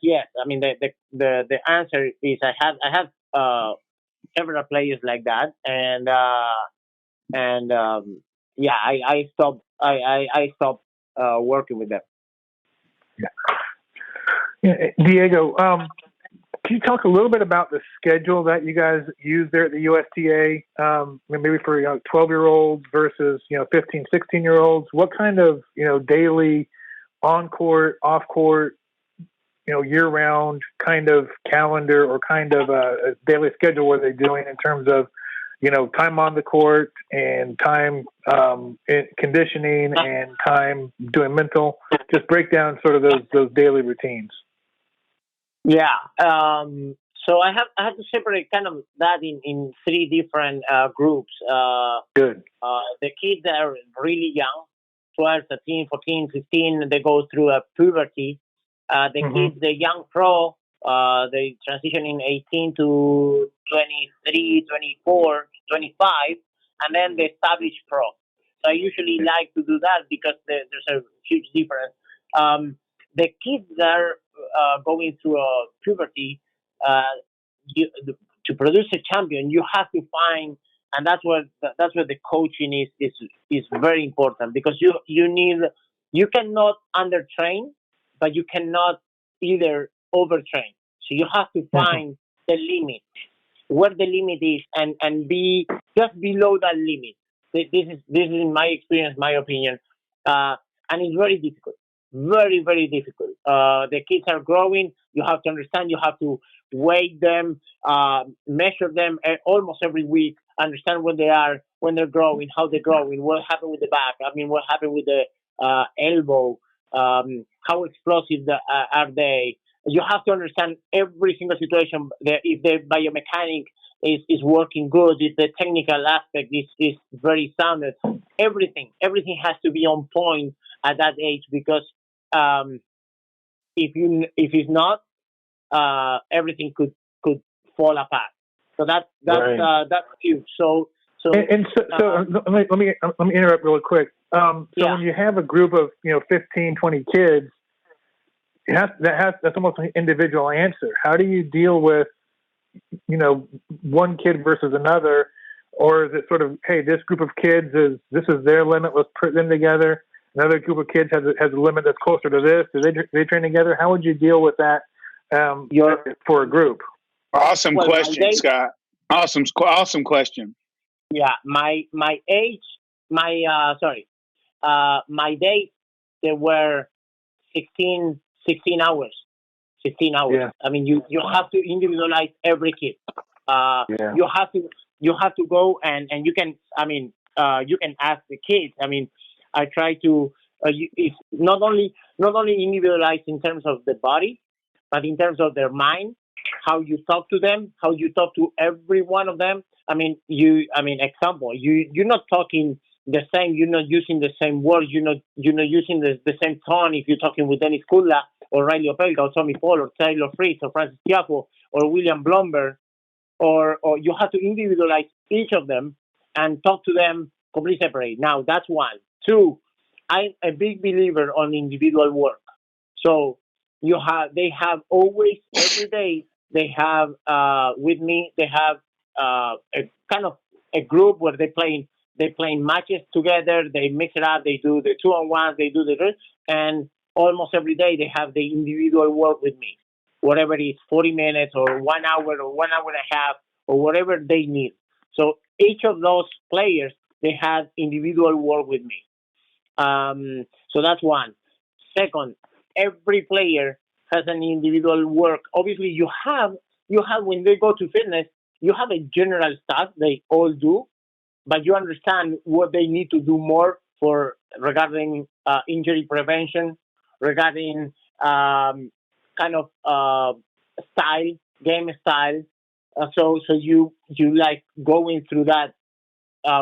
yes. I mean the answer is I have several players like that, and yeah, I stopped working with them. Yeah, Diego, can you talk a little bit about the schedule that you guys use there at the USTA, maybe for 12-year-olds versus 15, 16-year-olds? What kind of daily on-court, off-court, year-round kind of calendar or kind of a daily schedule were they doing in terms of time on the court and time in conditioning and time doing mental? Just break down sort of those daily routines. Yeah. So I have to separate kind of that in three different groups. Good. The kids that are really young, 12, 13, 14, 15, they go through a puberty. The kids, the young pro, they transition in 18 to 23, 24, 25, and then the established pro. So I usually like to do that because there's a huge difference. The kids that are going through a puberty, to produce a champion, you have to find, and that's where the coaching is very important, because you cannot undertrain, but you cannot either overtrain. So you have to find the limit, where the limit is, and be just below that limit. This is in my experience, my opinion, and it's very difficult, very very difficult. The kids are growing. You have to understand. You have to weigh them, measure them almost every week. Understand when they're growing, how they're growing, what happened with the back. I mean, what happened with the elbow. How explosive are they? You have to understand every single situation. If the biomechanic is working good, if the technical aspect is very sound, everything has to be on point at that age, because if it's not, everything could fall apart. So that's Right. That's huge. So let me interrupt really quick. So when you have a group of 15, 20 kids, that's almost an individual answer. How do you deal with one kid versus another, or is it sort of, hey, this group of kids this is their limit, let's put them together. Another group of kids has a limit that's closer to this. Do they train together? How would you deal with that for a group? Awesome question, Scott. Awesome question. Yeah, my age, my days, they were 16 hours. 16 hours. Yeah. I mean, you have to individualize every kid. You have to go and you can, I mean, you can ask the kids. I mean, I try to it's not only individualized in terms of the body, but in terms of their mind, how you talk to them, how you talk to every one of them. Example, you're not talking the same, you're not using the same words, you're not using the same tone if you're talking with Dennis Kudla or Riley Opelka or Tommy Paul or Taylor Fritz or Francis Tiafoe or William Blomberg, or you have to individualize each of them and talk to them completely separate. Now that's one. Two, I'm a big believer on individual work. So they have always every day they have with me they have a kind of a group where they play matches together. They mix it up. They do the 2-on-1s. They do and almost every day they have the individual work with me, whatever it is, 40 minutes or 1 hour or 1 hour and a half or whatever they need. So each of those players they have individual work with me. So that's one. Second, every player has an individual work. Obviously, you have when they go to fitness, you have a general stuff they all do, but you understand what they need to do more for regarding injury prevention, regarding kind of style, game style. So you like going through that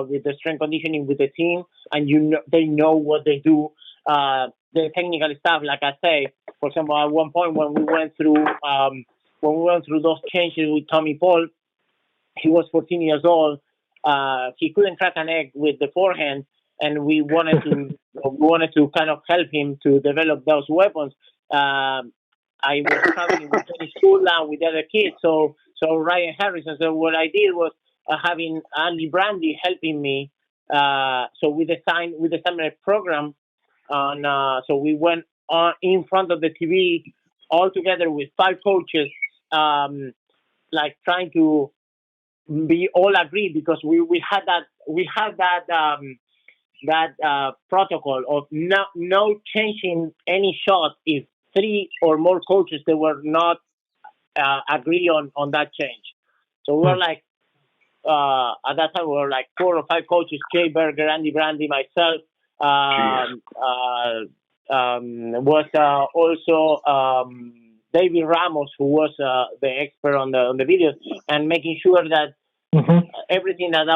with the strength conditioning with the team, and they know what they do. The technical stuff, like I say, for example, at one point when we went through those changes with Tommy Paul, he was 14 years old. He couldn't crack an egg with the forehand, and we wanted to kind of help him to develop those weapons. I was traveling with Tony School and with other kids, so Ryan Harrison. So what I did was having Andy Brandy helping me. So we designed a program on. So we went on in front of the TV all together with 5 coaches, like trying to be all agreed, because we had that protocol of no changing any shot if 3 or more coaches they were not agree on that change. So we were like at that time we were like 4 or 5 coaches: Jay Berger, Andy Brandy, myself. Was also David Ramos, who was the expert on the videos, and making sure that everything that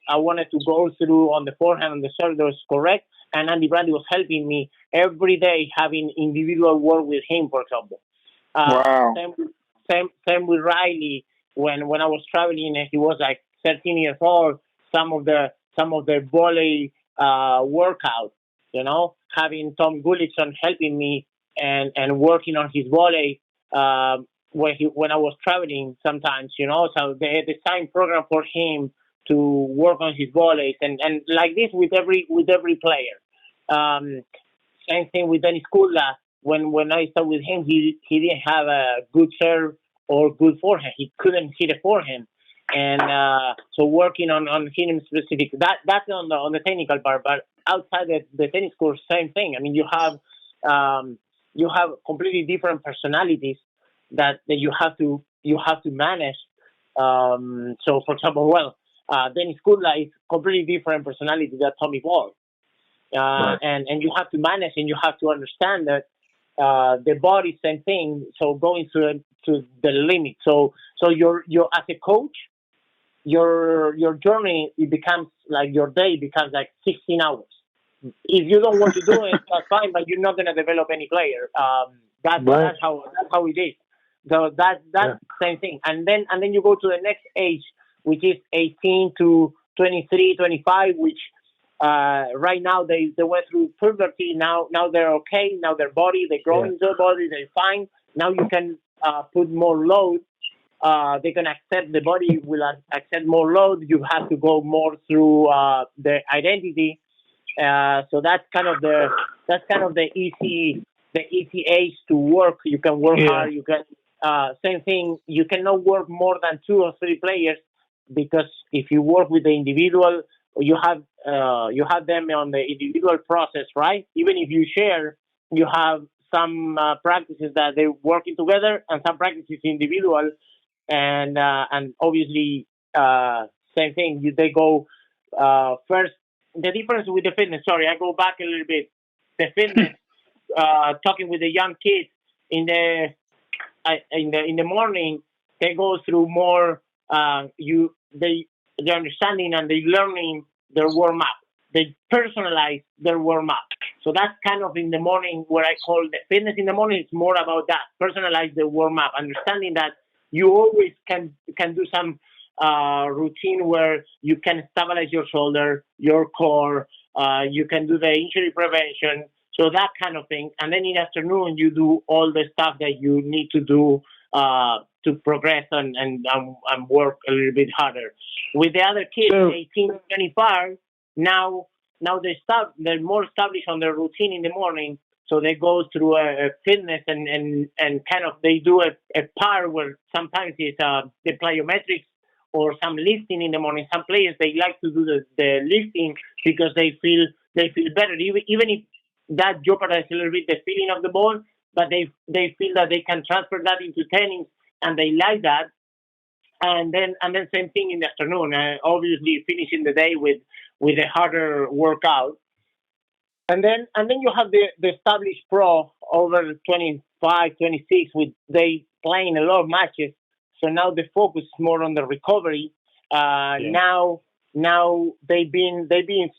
I wanted to go through on the forehand and the serve was correct. And Andy Brandy was helping me every day, having individual work with him, for example. Wow. Same with Riley. When I was traveling, and he was like 13 years old. Some of the volley workout, having Tom Gullickson helping me and working on his volley when I was traveling sometimes, so they designed program for him to work on his volleys and like this with every player. Same thing with Dennis Kudla. When I started with him, he didn't have a good serve or good forehand. He couldn't hit a forehand. And so working on him specific, that's on the technical part, but outside the tennis course, same thing. I mean, you have completely different personalities that you have to manage. So, for example, Dennis Kudla is completely different personality than Tommy Paul, right. and you have to manage and you have to understand that the body, same thing. So going to the limit. So you're as a coach, your journey your day becomes like 16 hours. If you don't want to do it, that's fine, but you're not going to develop any player. That's how it is. So that's same thing. And then you go to the next age, which is 18 to 23, 25, which right now they went through puberty. Now they're okay. Now their body, they grow into their body, they're fine. Now you can put more load. They can accept, the body will accept more load. You have to go more through the identity. So that's kind of the easy age to work. You can work hard. You can same thing. You cannot work more than 2 or 3 players, because if you work with the individual, you have them on the individual process, right? Even if you share, you have some practices that they're working together and some practices individual, and obviously same thing. They go first the difference with the fitness. Sorry, I go back a little bit. The fitness, talking with the young kids in the morning, they go through more. They understanding and they learning their warm up. They personalize their warm up. So that's kind of in the morning where I call the fitness in the morning. It's more about that, personalize the warm up, understanding that you always can do some routine where you can stabilize your shoulder, your core. You can do the injury prevention. So that kind of thing. And then in the afternoon, you do all the stuff that you need to do to progress and work a little bit harder. With the other kids, 18 to 25, now they're more established on their routine in the morning. So they go through a fitness and kind of they do a part where sometimes it's the plyometrics or some lifting in the morning. Some players, they like to do the lifting because they feel better, even if that jeopardizes a little bit the feeling of the ball, but they feel that they can transfer that into tennis, and they like that. And then same thing in the afternoon. Obviously, finishing the day with a harder workout, and then you have the established pro over 25, 26, with they playing a lot of matches. So now the focus is more on the recovery. Now they've been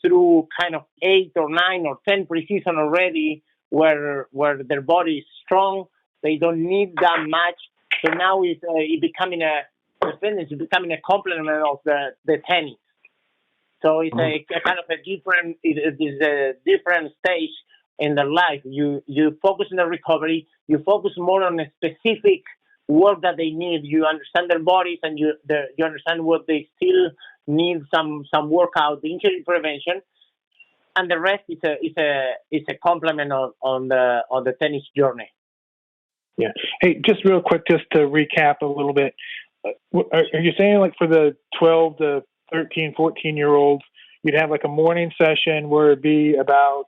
through kind of 8 or 9 or 10 preseason already, where their body is strong. They don't need that much. So now it's becoming the fitness is becoming a complement of the tennis. So it's a kind of a different stage in their life. You focus on the recovery. You focus more on a specific work that they need. You understand their bodies, and you understand what they still need some workout, the injury prevention, and the rest is a complement on the tennis journey. Yeah. Hey, just real quick, just to recap a little bit, are you saying like for the 12 to 13, 14-year-olds, you'd have like a morning session where it'd be about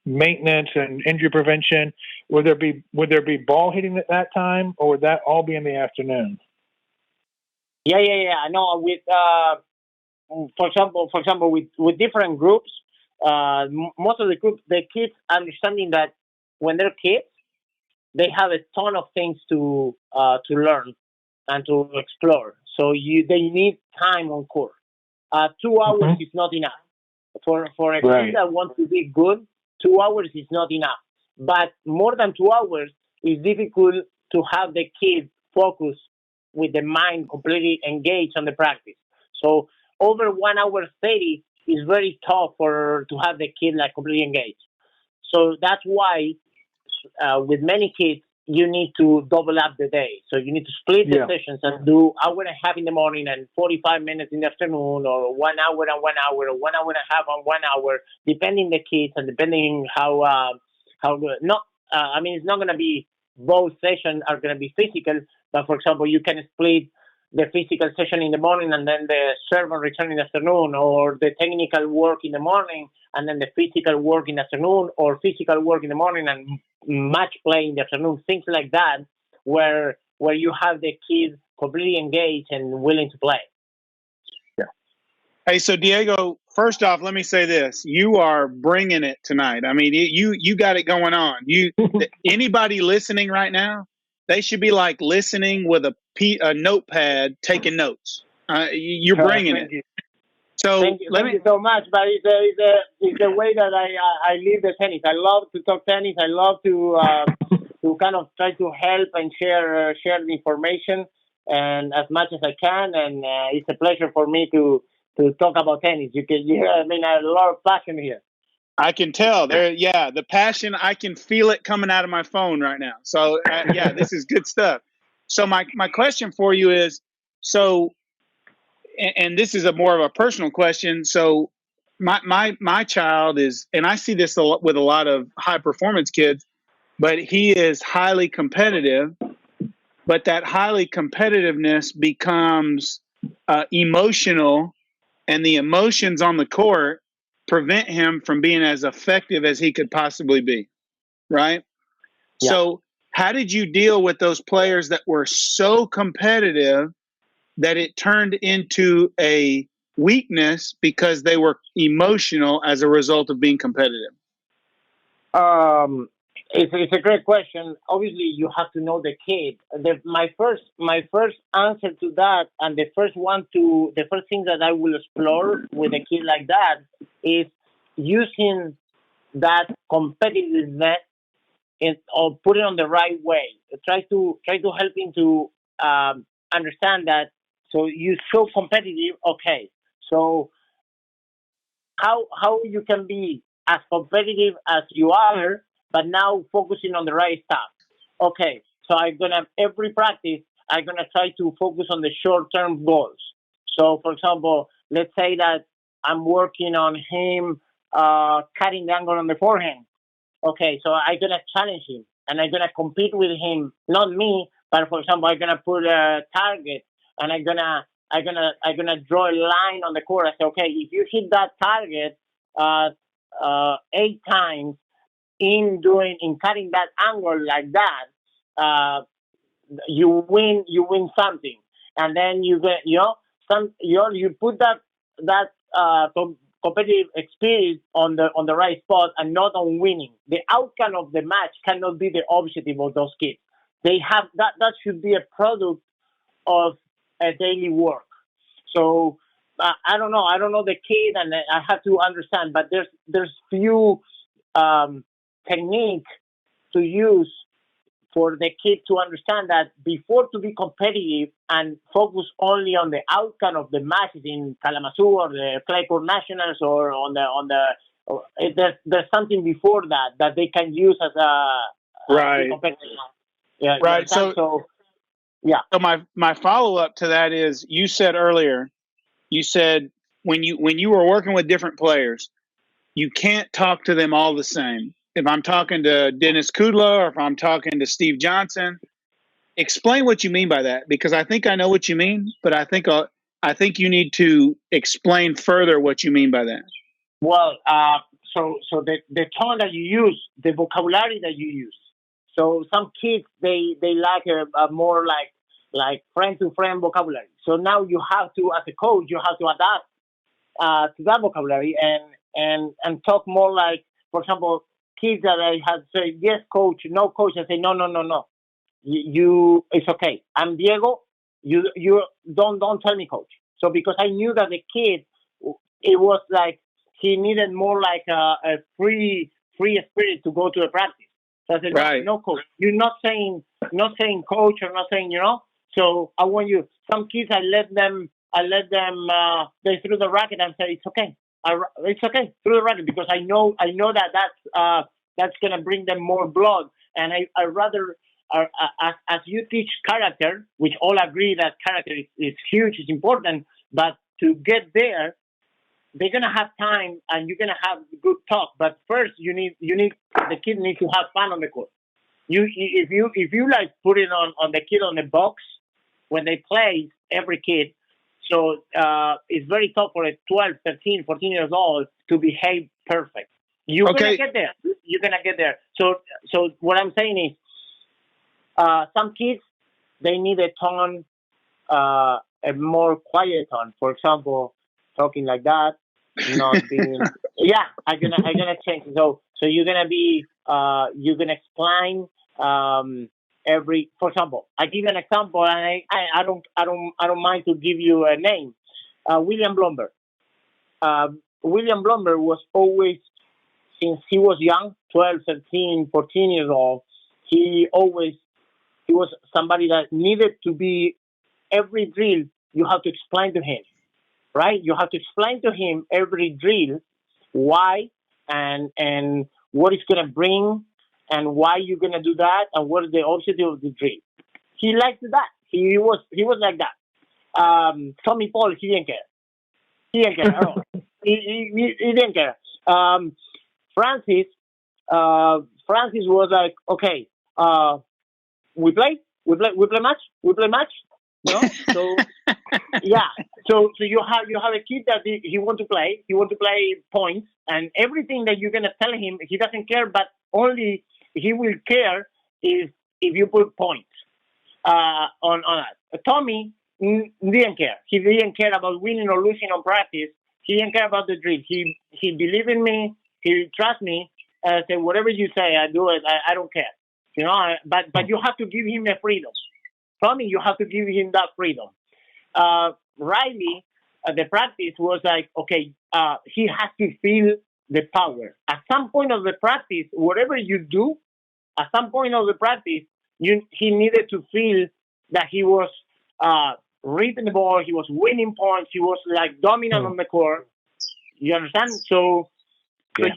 maintenance and injury prevention? Would there be ball hitting at that time, or would that all be in the afternoon? Yeah. No, with for example, with different groups, most of the groups, the kids understanding that when they're kids, they have a ton of things to learn and to explore. So they need time on court. 2 hours is not enough for a kid that wants to be good. 2 hours is not enough. But more than 2 hours is difficult to have the kid focus with the mind completely engaged on the practice. So over 1 hour 30 is very tough to have the kid like completely engaged. So that's why with many kids you need to double up the day. So you need to split the sessions and do hour and a half in the morning and 45 minutes in the afternoon, or 1 hour and 1 hour, or 1 hour and a half on 1 hour, depending the kids and depending how good. It's not going to be both sessions are going to be physical, but for example, you can split the physical session in the morning and then the serve and return in the afternoon, or the technical work in the morning and then the physical work in the afternoon, or physical work in the morning and match play in the afternoon, things like that, where you have the kids completely engaged and willing to play. Yeah. Hey, so Diego, first off, let me say this: you are bringing it tonight. I mean, you got it going on. Anybody listening right now, they should be like listening with a notepad, taking notes. You're bringing it. You. So thank you so much. But it's the way that I live the tennis. I love to talk tennis. I love to kind of try to help and share the information and as much as I can. And it's a pleasure for me to talk about tennis. I a lot of passion here. I can tell there. Yeah, the passion. I can feel it coming out of my phone right now. So this is good stuff. So my question for you is, and this is more of a personal question. So my child is, and I see this with a lot of high performance kids, but he is highly competitive. But that highly competitiveness becomes emotional, and the emotions on the court prevent him from being as effective as he could possibly be, right? Yeah. So how did you deal with those players that were so competitive that it turned into a weakness because they were emotional as a result of being competitive? Um, it's a great question. Obviously, you have to know the kid. My first answer to that, and the first thing that I will explore with a kid like that is using that competitiveness or put it on the right way. Try to help him to understand that. So you're so competitive, okay? So how you can be as competitive as you are, but now focusing on the right stuff. Okay, so I'm gonna every practice I'm gonna try to focus on the short term goals. So for example, let's say that I'm working on him cutting the angle on the forehand. Okay, so I'm gonna challenge him and I'm gonna compete with him, not me, but for example, I'm gonna put a target and I'm gonna draw a line on the court. I say, okay, if you hit that target uh, 8 times in cutting that angle like that, you win something, and then you get you put that competitive experience on the right spot and not on winning. The outcome of the match cannot be the objective of those kids. They have that should be a product of a daily work. So I don't know the kid, and I have to understand. But there's few um, technique to use for the kid to understand that before to be competitive and focus only on the outcome of the matches in Kalamazoo or the Clayport Nationals or there's something before that they can use as Right. competitive. Yeah, you Right. understand? So yeah. So my follow up to that is, you said earlier, you said when you were working with different players, you can't talk to them all the same. If I'm talking to Dennis Kudla or if I'm talking to Steve Johnson, explain what you mean by that, because I think I know what you mean, but I think you need to explain further what you mean by that. Well, so the tone that you use, the vocabulary that you use. So some kids they like a more like friend to friend vocabulary. So now you have to, as a coach, you have to adapt to that vocabulary and talk more like, for example, kids that I had say yes coach, no coach. I say no. You it's okay. I'm Diego. You don't tell me coach. So because I knew that the kid, it was like he needed more like a free spirit to go to a practice. So I said Right. no coach. You're not saying coach or not saying So I want you. Some kids I let them they threw the racket and say it's okay. It's okay through the racket because I know that's gonna bring them more blood, and I rather as you teach character, which all agree that character is huge, is important, but to get there, they're gonna have time and you're gonna have good talk. But first, you need the kid needs to have fun on the court. If you like put it on the kid on the box when they play every kid, so it's very tough for a 12, 13, 14 years old to behave perfect. You're Okay. gonna get there. You're gonna get there. So what I'm saying is, some kids they need a tone, a more quiet tone. For example, talking like that, not being. Yeah, I'm gonna change. So you're gonna explain every. For example, I give you an example, and I don't mind to give you a name. William Blomberg. William Blomberg was always, since he was young, 12, 13, 14 years old. He was somebody that needed to be every drill. You have to explain to him, right? You have to explain to him every drill, why and what it's gonna bring, and why you're gonna do that, and what is the objective of the drill. He liked that. He was like that. Tommy Paul, he didn't care. He didn't care at all. He didn't care. Francis, Francis was like, okay, we play match, So yeah, so you have a kid that he want to play points, and everything that you're gonna tell him, he doesn't care, but only he will care if you put points on that. Tommy, didn't care. He didn't care about winning or losing on practice. He didn't care about the drill. He believed in me. He trusts me. I said, whatever you say, I do it. I don't care. But you have to give him the freedom. Tommy, you have to give him that freedom. Riley, the practice was like, okay, he has to feel the power. At some point of the practice, whatever you do, at some point of the practice, he needed to feel that he was reading the ball, he was winning points, he was like dominant on the court. You understand? So, Yeah.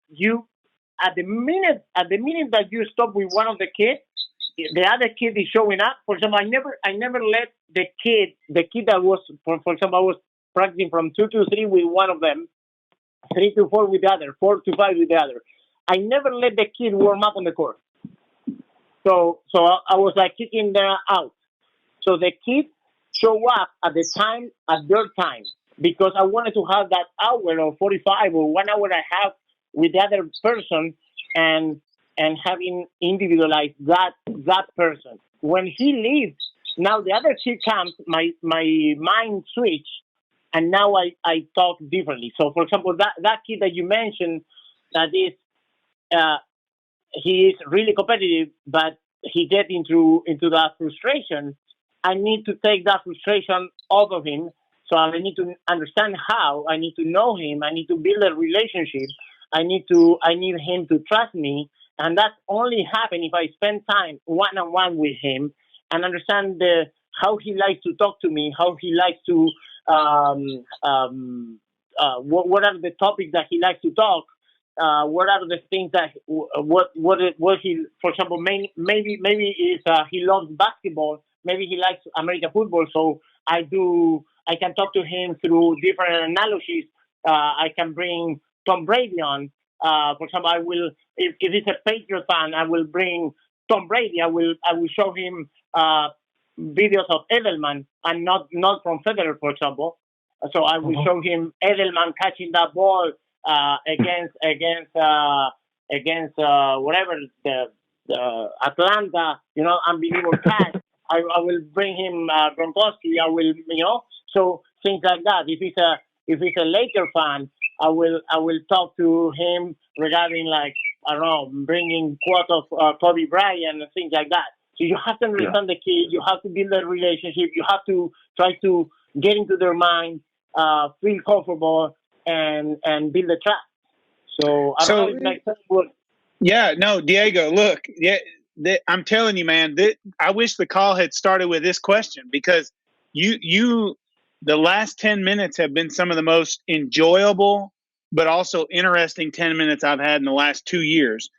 you at the minute that you stop with one of the kids, the other kid is showing up. For example, I never let the kid that was, for example, I was practicing from 2 to 3 with one of them, 3 to 4 with the other, 4 to 5 with the other. I never let the kid warm up on the court. So I was like kicking them out. So the kids show up at their time, because I wanted to have that hour or 45 or 1 hour I have with the other person, and having individualized that person. When he leaves, now the other kid comes, my mind switch, and now I talk differently. So for example, that kid that you mentioned, that is he is really competitive, but he gets into that frustration. I need to take that frustration off of him. So I need to understand how. I need to know him. I need to build a relationship. I need him to trust me, and that only happen if I spend time one on one with him and understand how he likes to talk to me, how he likes to what are the topics that he likes to talk. What are the things that what he, for example, maybe is he loves basketball, maybe he likes American football, so I can talk to him through different analogies. I can bring Tom Brady on. For example, I will, if he's a Patriot fan, I will bring Tom Brady. I will show him videos of Edelman and not from Federer, for example. So I will show him Edelman catching that ball against whatever the Atlanta, unbelievable catch. I will bring him Gronkowski. I will, so things like that. If he's a Laker fan, I will talk to him regarding, like, I don't know, bringing quote of Kobe Bryant and things like that. So you have to understand the kid. You have to build a relationship. You have to try to get into their mind, feel comfortable, and build a trust. So I don't know if it makes sense. Yeah, no, Diego, look, I'm telling you, man, I wish the call had started with this question, because you the last 10 minutes have been some of the most enjoyable but also interesting 10 minutes I've had in the last 2 years.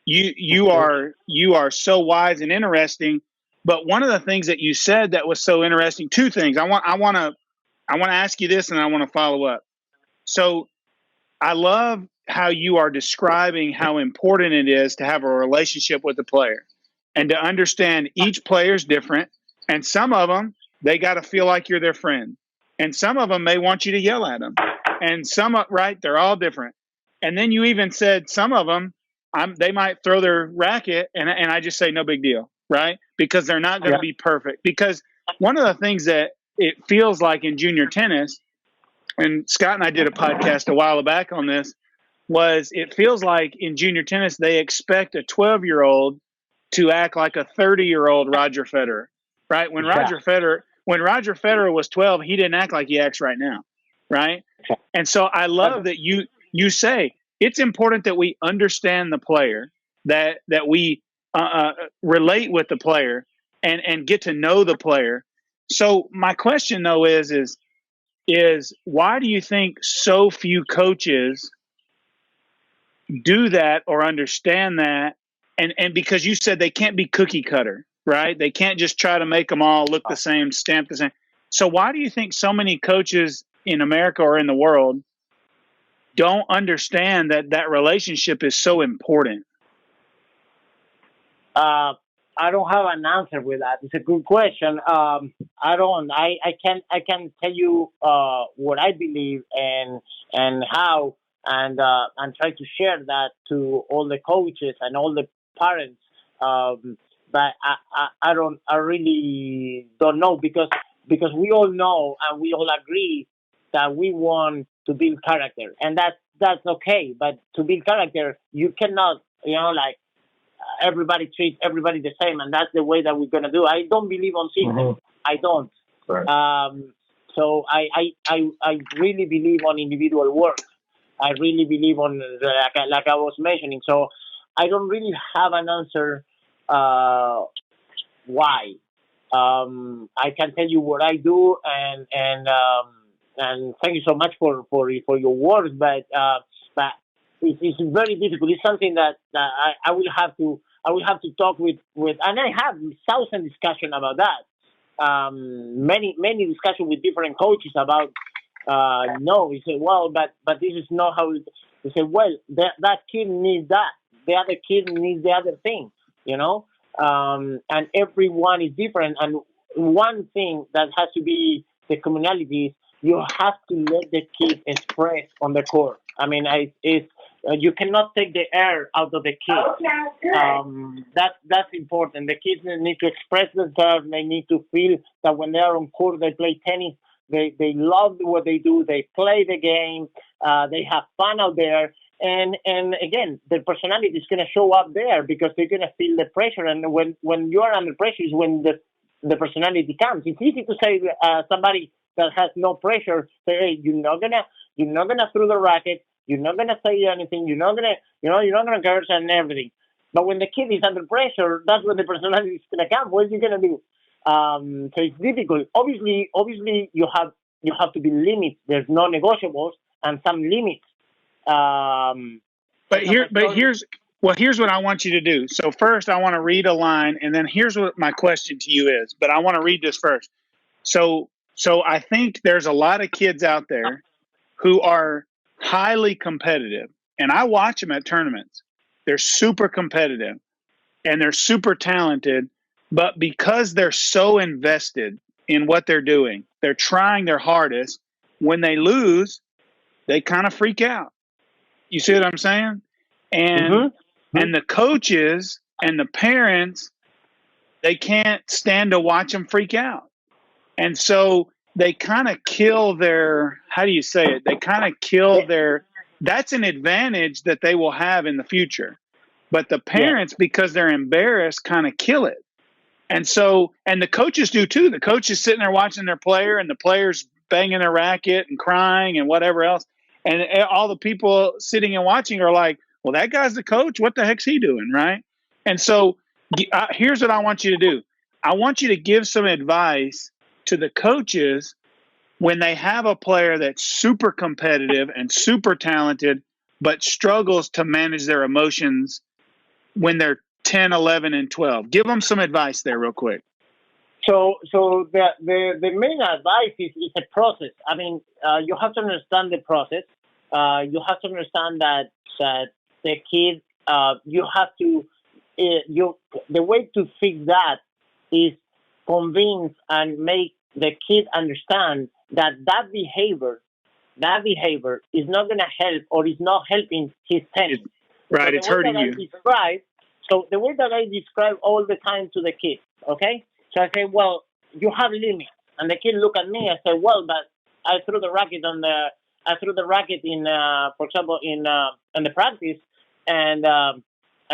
You are so wise and interesting, but one of the things that you said that was so interesting, two things. I want to ask you this, and I want to follow up. So I love how you are describing how important it is to have a relationship with the player and to understand each player is different. And some of them, they got to feel like you're their friend. And some of them may want you to yell at them. And right, they're all different. And then you even said some of them, they might throw their racket, and I just say no big deal, right? Because they're not going to be perfect. Because one of the things that it feels like in junior tennis, and Scott and I did a podcast a while back on this, was it feels like in junior tennis they expect a 12-year-old to act like a 30-year-old Roger Federer, right? When Roger Federer was 12, he didn't act like he acts right now, right? And so I love that you say it's important that we understand the player, that we relate with the player and get to know the player. So my question though is why do you think so few coaches do that or understand that? And because you said they can't be cookie cutter, right? They can't just try to make them all look the same, stamp the same. So why do you think so many coaches in America or in the world don't understand that relationship is so important? I don't have an answer with that. It's a good question. I can tell you what I believe and how, and try to share that to all the coaches and all the parents. but I really don't know because we all know and we all agree that we want to build character, and that's okay. But to build character, you cannot, like everybody treat everybody the same, and that's the way that we're gonna do. I don't believe on system. Mhm. I don't. Right. So I really believe on individual work. I really believe on like I was mentioning. So I don't really have an answer why. I can tell you what I do, and thank you so much for your words. But it's very difficult. It's something that I will have to talk with, and I have thousand discussion about that. Many discussion with different coaches about. No, he said, well, but this is not how. He said, well, that kid needs that. The other kid needs the other thing. And everyone is different. And one thing that has to be the commonality is you have to let the kid express on the court. I mean, you cannot take the air out of the kid. That's important. The kids need to express themselves. They need to feel that when they are on court, they play tennis. They love what they do. They play the game. They have fun out there. And again, their personality is going to show up there because they're going to feel the pressure. And when you are under pressure is when the personality comes. It's easy to say somebody that has no pressure, say, hey, you're not gonna throw the racket. You're not gonna say anything. You're not gonna curse and everything. But when the kid is under pressure, that's when the personality is gonna come. What are you gonna do? So it's difficult. Obviously, you have to be limits. There's no negotiables and some limits. Here's what I want you to do. So first, I want to read a line, and then here's what my question to you is. But I want to read this first. So I think there's a lot of kids out there who are highly competitive, and I watch them at tournaments. They're super competitive, and they're super talented, but because they're so invested in what they're doing, they're trying their hardest. When they lose, they kind of freak out. You see what I'm saying? And and the coaches and the parents, they can't stand to watch them freak out. And so they kind of kill their, how do you say it? They kind of kill their, that's an advantage that they will have in the future. But the parents, because they're embarrassed, kind of kill it. And so, and the coaches do too. The coach is sitting there watching their player, and the player's banging their racket and crying and whatever else. And all the people sitting and watching are like, well, that guy's the coach. What the heck's he doing? Right. And so here's what I want you to do. I want you to give some advice to the coaches when they have a player that's super competitive and super talented, but struggles to manage their emotions when they're 10, 11, and 12. Give them some advice there real quick. So the main advice is a process. I mean, you have to understand the process. You have to understand that the kid, you have to, the way to fix that is convince and make the kid understand that behavior is not going to help or is not helping his tennis. Right, it's hurting you. So the way that I describe all the time to the kids, okay? So I say, well, you have limits, and the kid look at me and say, well, but I threw the racket in, for example, in the practice, and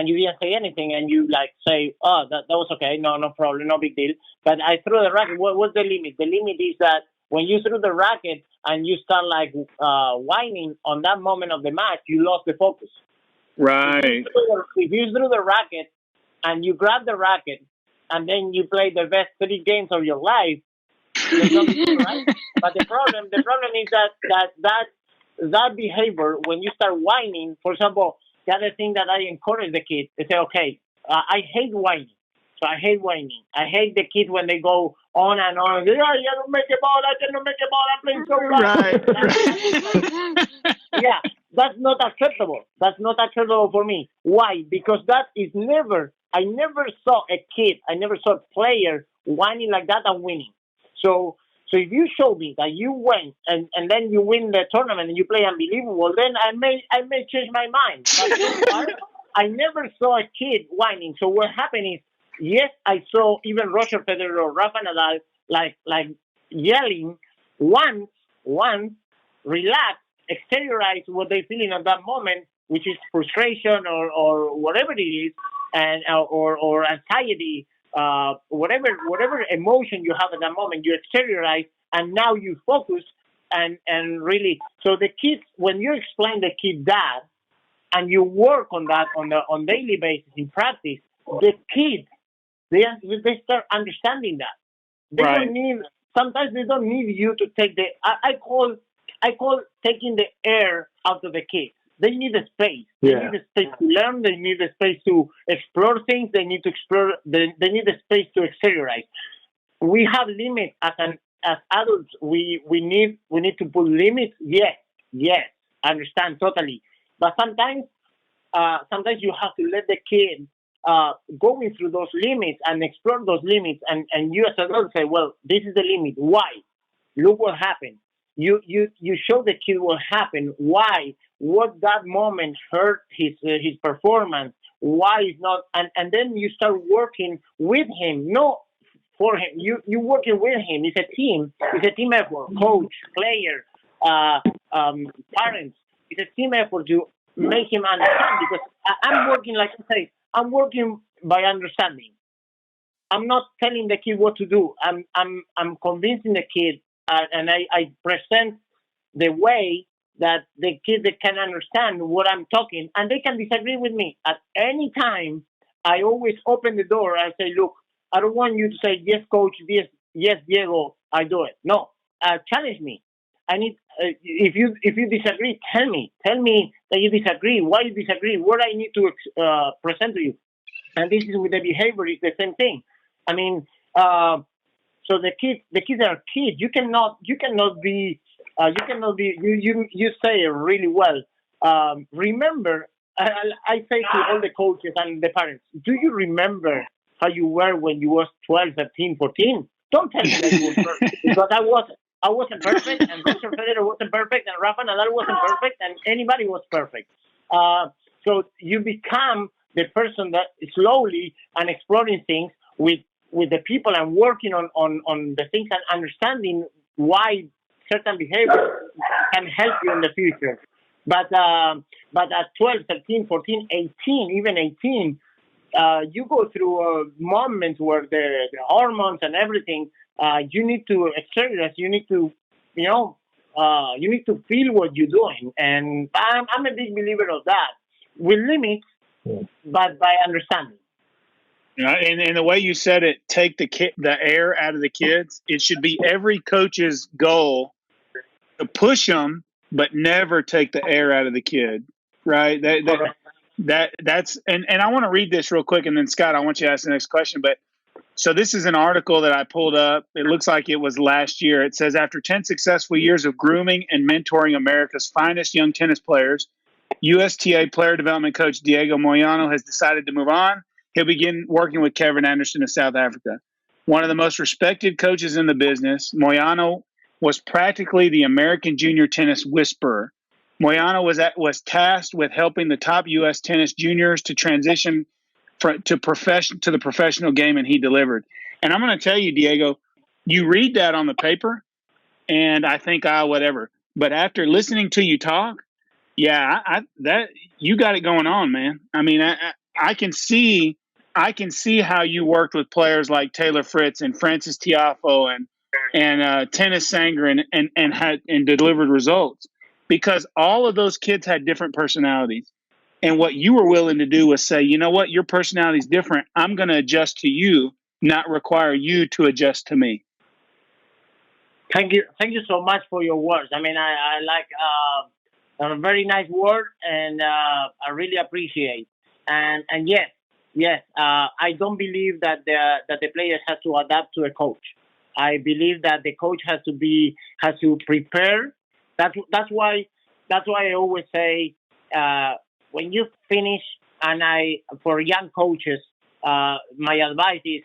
you didn't say anything, and you like say, oh, that was okay, no problem, no big deal. But I threw the racket. What's the limit? The limit is that when you threw the racket and you start like whining on that moment of the match, you lost the focus. Right. If you threw the racket and you grab the racket and then you play the best 3 games of your life, there's nothing right. But the problem is that behavior, when you start whining, for example, the other thing that I encourage the kids, they say, okay, I hate whining. So I hate whining. I hate the kids when they go on and on. I don't make a ball. I cannot make a ball. I'm playing so bad. Right. Yeah, that's not acceptable. That's not acceptable for me. Why? Because that is I never saw a player whining like that and winning. So if you show me that you went and then you win the tournament and you play unbelievable, then I may change my mind. But so far, I never saw a kid whining. So what happened is yes, I saw even Roger Federer or Rafa Nadal like yelling once, relax, exteriorize what they're feeling at that moment, which is frustration or whatever it is, and or anxiety, whatever emotion you have at that moment, you exteriorize, and now you focus and really. So the kids, when you explain the kid that, and you work on that on daily basis in practice, the kids they start understanding that. They Right. don't need. Sometimes they don't need you to take the. I call taking the air out of the kids. They need a space. They Yeah. need a space to learn. They need a space to explore things. They need to explore. They need a space to exteriorize. We have limits as adults. We need to put limits. Yes, I understand totally. But sometimes you have to let the kid going through those limits and explore those limits, and you as an adult say, well, this is the limit. Why? Look what happened. You show the kid what happened. Why? What that moment hurt his performance? Why is not? And then you start working with him. No, for him. You working with him. It's a team. It's a team effort. Coach, player, parents. It's a team effort to make him understand, because I'm working, like I say, I'm working by understanding. I'm not telling the kid what to do. I'm convincing the kid, and I present the way that the kid they can understand what I'm talking, and they can disagree with me at any time. I always open the door. I say, look, I don't want you to say yes, coach, yes, Diego, I do it. No, challenge me. I need if you disagree, tell me that you disagree. Why you disagree? What I need to present to you. And this is with the behavior. It's the same thing. I mean, so the kids are kids. You say it really well. Remember, I say to all the coaches and the parents, do you remember how you were when you was 12, 13, 14? Don't tell me that you were perfect, because I wasn't. I wasn't perfect, and Roger Federer wasn't perfect, and Rafa Nadal wasn't perfect, and anybody was perfect. So you become the person that slowly and exploring things with the people and working on the things and understanding why certain behaviors can help you in the future. But at 12, 13, 14, 18, even 18, you go through moments where the hormones and everything, you need to exercise, you need to, you need to feel what you're doing. And I'm a big believer of that, with limits, but by understanding. And the way you said it, take the air out of the kids. It should be every coach's goal to push them, but never take the air out of the kid. Right? That's and I want to read this real quick, and then Scott, I want you to ask the next question. But so this is an article that I pulled up. It looks like it was last year. It says, after 10 successful years of grooming and mentoring America's finest young tennis players, USTA player development coach Diego Moyano has decided to move on. He'll begin working with Kevin Anderson in South Africa. One of the most respected coaches in the business, Moyano was practically the American junior tennis whisperer. Moyano was tasked with helping the top U.S. tennis juniors to transition to the professional game, and he delivered. And I'm going to tell you, Diego, you read that on the paper, and I think, whatever. But after listening to you talk, yeah, that you got it going on, man. I mean, I can see how you worked with players like Taylor Fritz and Francis Tiafoe and Tennis Sangren and delivered results, because all of those kids had different personalities. And what you were willing to do was say, you know what, your personality is different. I'm going to adjust to you, not require you to adjust to me. Thank you so much for your words. I mean, I like a very nice word, and I really appreciate. And yes, I don't believe that the players have to adapt to a coach. I believe that the coach has to prepare. That's why I always say, when you finish, and for young coaches, my advice is,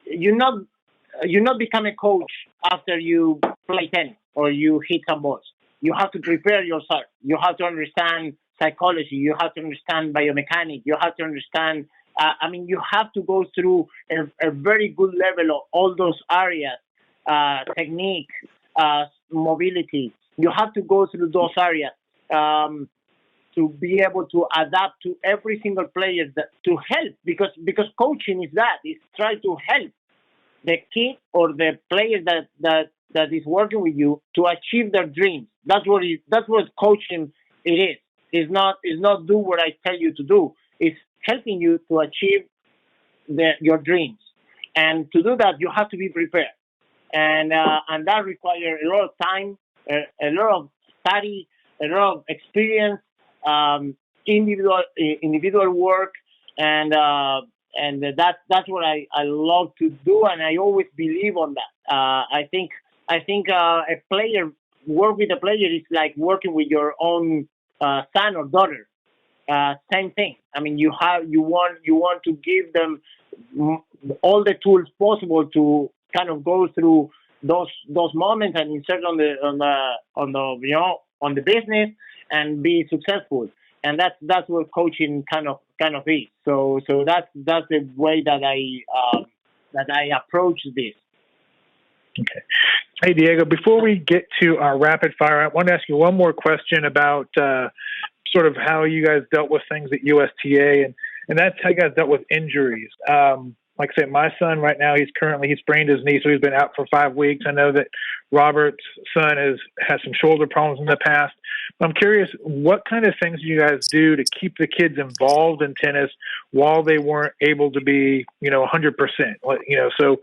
you not become a coach after you play tennis or you hit some balls. You have to prepare yourself. You have to understand psychology. You have to understand biomechanics. You have to understand I mean, you have to go through a very good level of all those areas, technique, mobility. You have to go through those areas to be able to adapt to every single player to help, because coaching is that, is try to help the kid or the player that is working with you to achieve their dreams. That's what coaching it is. It's not do what I tell you to do. It's helping you to achieve your dreams. And to do that, you have to be prepared. And that requires a lot of time, a lot of study, a lot of experience, individual work, and that's what I love to do, and I always believe on that. I think a player work with a player is like working with your own son or daughter. Same thing. I mean, you want to give them all the tools possible to kind of go through those moments and insert on the business and be successful. And that's what coaching kind of is. So that's the way that I approach this. Okay. Hey, Diego, before we get to our rapid fire, I want to ask you one more question about sort of how you guys dealt with things at USTA, and that's how you guys dealt with injuries. Like I said, my son right now, he sprained his knee, so he's been out for 5 weeks. I know that Robert's son has some shoulder problems in the past. I'm curious, what kind of things do you guys do to keep the kids involved in tennis while they weren't able to be, 100%? So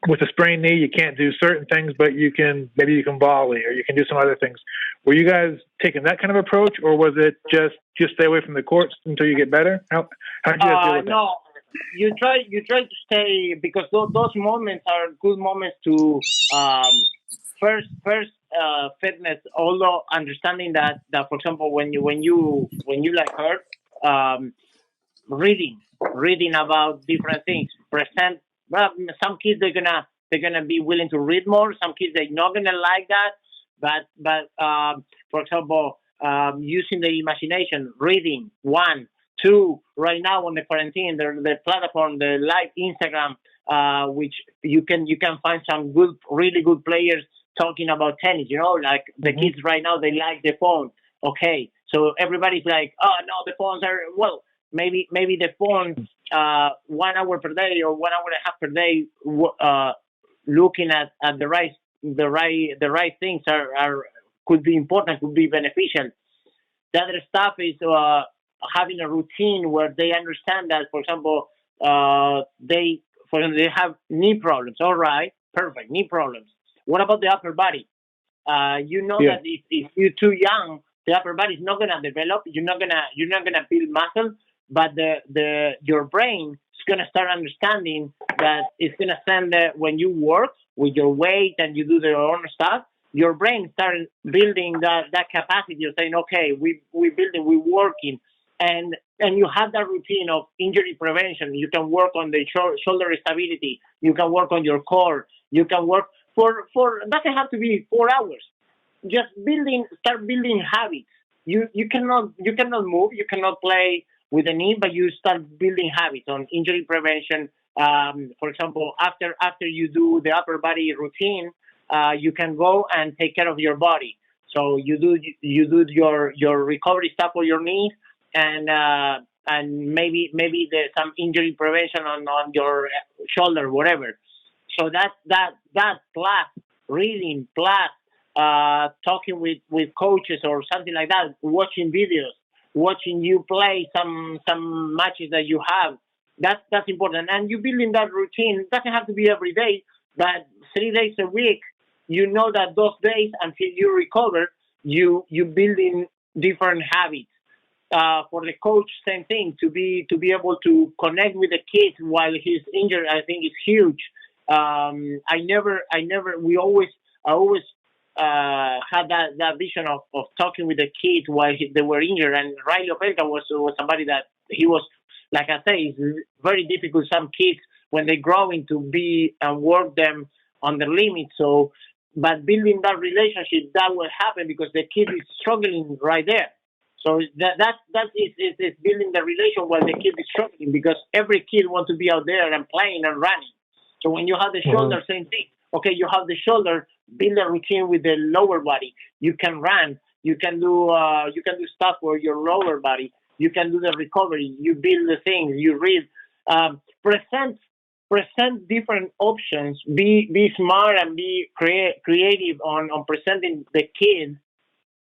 with a sprained knee, you can't do certain things, but maybe you can volley or you can do some other things. Were you guys taking that kind of approach, or was it just stay away from the courts until you get better? How did you guys deal with that? No. You try to stay, because those moments are good moments to first fitness. Although understanding that for example, when you like hurt, reading about different things. Well, some kids they're gonna be willing to read more. Some kids they're not gonna like that. But for example, using the imagination, reading 1. 2, right now on the quarantine, the platform, the live Instagram, which you can find some really good players talking about tennis. Like the kids right now, they like the phone. Okay, so everybody's like, oh no, the phones are maybe the phone 1 hour per day or 1 hour and a half per day, looking at the right things are could be important, could be beneficial. The other stuff is having a routine where they understand that, for example, they have knee problems. All right, perfect, knee problems. What about the upper body? That if you're too young, the upper body is not gonna develop. You're not gonna build muscle, but your brain is gonna start understanding that it's gonna send when you work with your weight and you do your own stuff. Your brain starts building that capacity of saying, okay, we're working. And you have that routine of injury prevention. You can work on the shoulder stability. You can work on your core. You can work for it doesn't have to be 4 hours. Just start building habits. You cannot move. You cannot play with the knee, but you start building habits on injury prevention. For example, after you do the upper body routine, you can go and take care of your body. So you do your recovery stuff for your knees. And maybe there's some injury prevention on your shoulder, whatever. So that plus reading, plus talking with coaches or something like that, watching videos, watching you play some matches that you have. That's important. And you building that routine. It doesn't have to be every day, but 3 days a week. You know that those days until you recover, you building different habits. For the coach, same thing. To be able to connect with the kid while he's injured, I think is huge. I always had that vision of talking with the kids while they were injured. And Riley Opelka was somebody that he was, like I say, it's very difficult. Some kids when they grow into be and work them on the limit. So, but building that relationship, that will happen because the kid is struggling right there. So that is building the relation while the kid is struggling, because every kid wants to be out there and playing and running. So when you have the shoulder, same thing. Okay, you have the shoulder, build a routine with the lower body. You can run. You can do stuff for your lower body. You can do the recovery. You build the things. You read. Present different options. Be smart and be creative on presenting the kid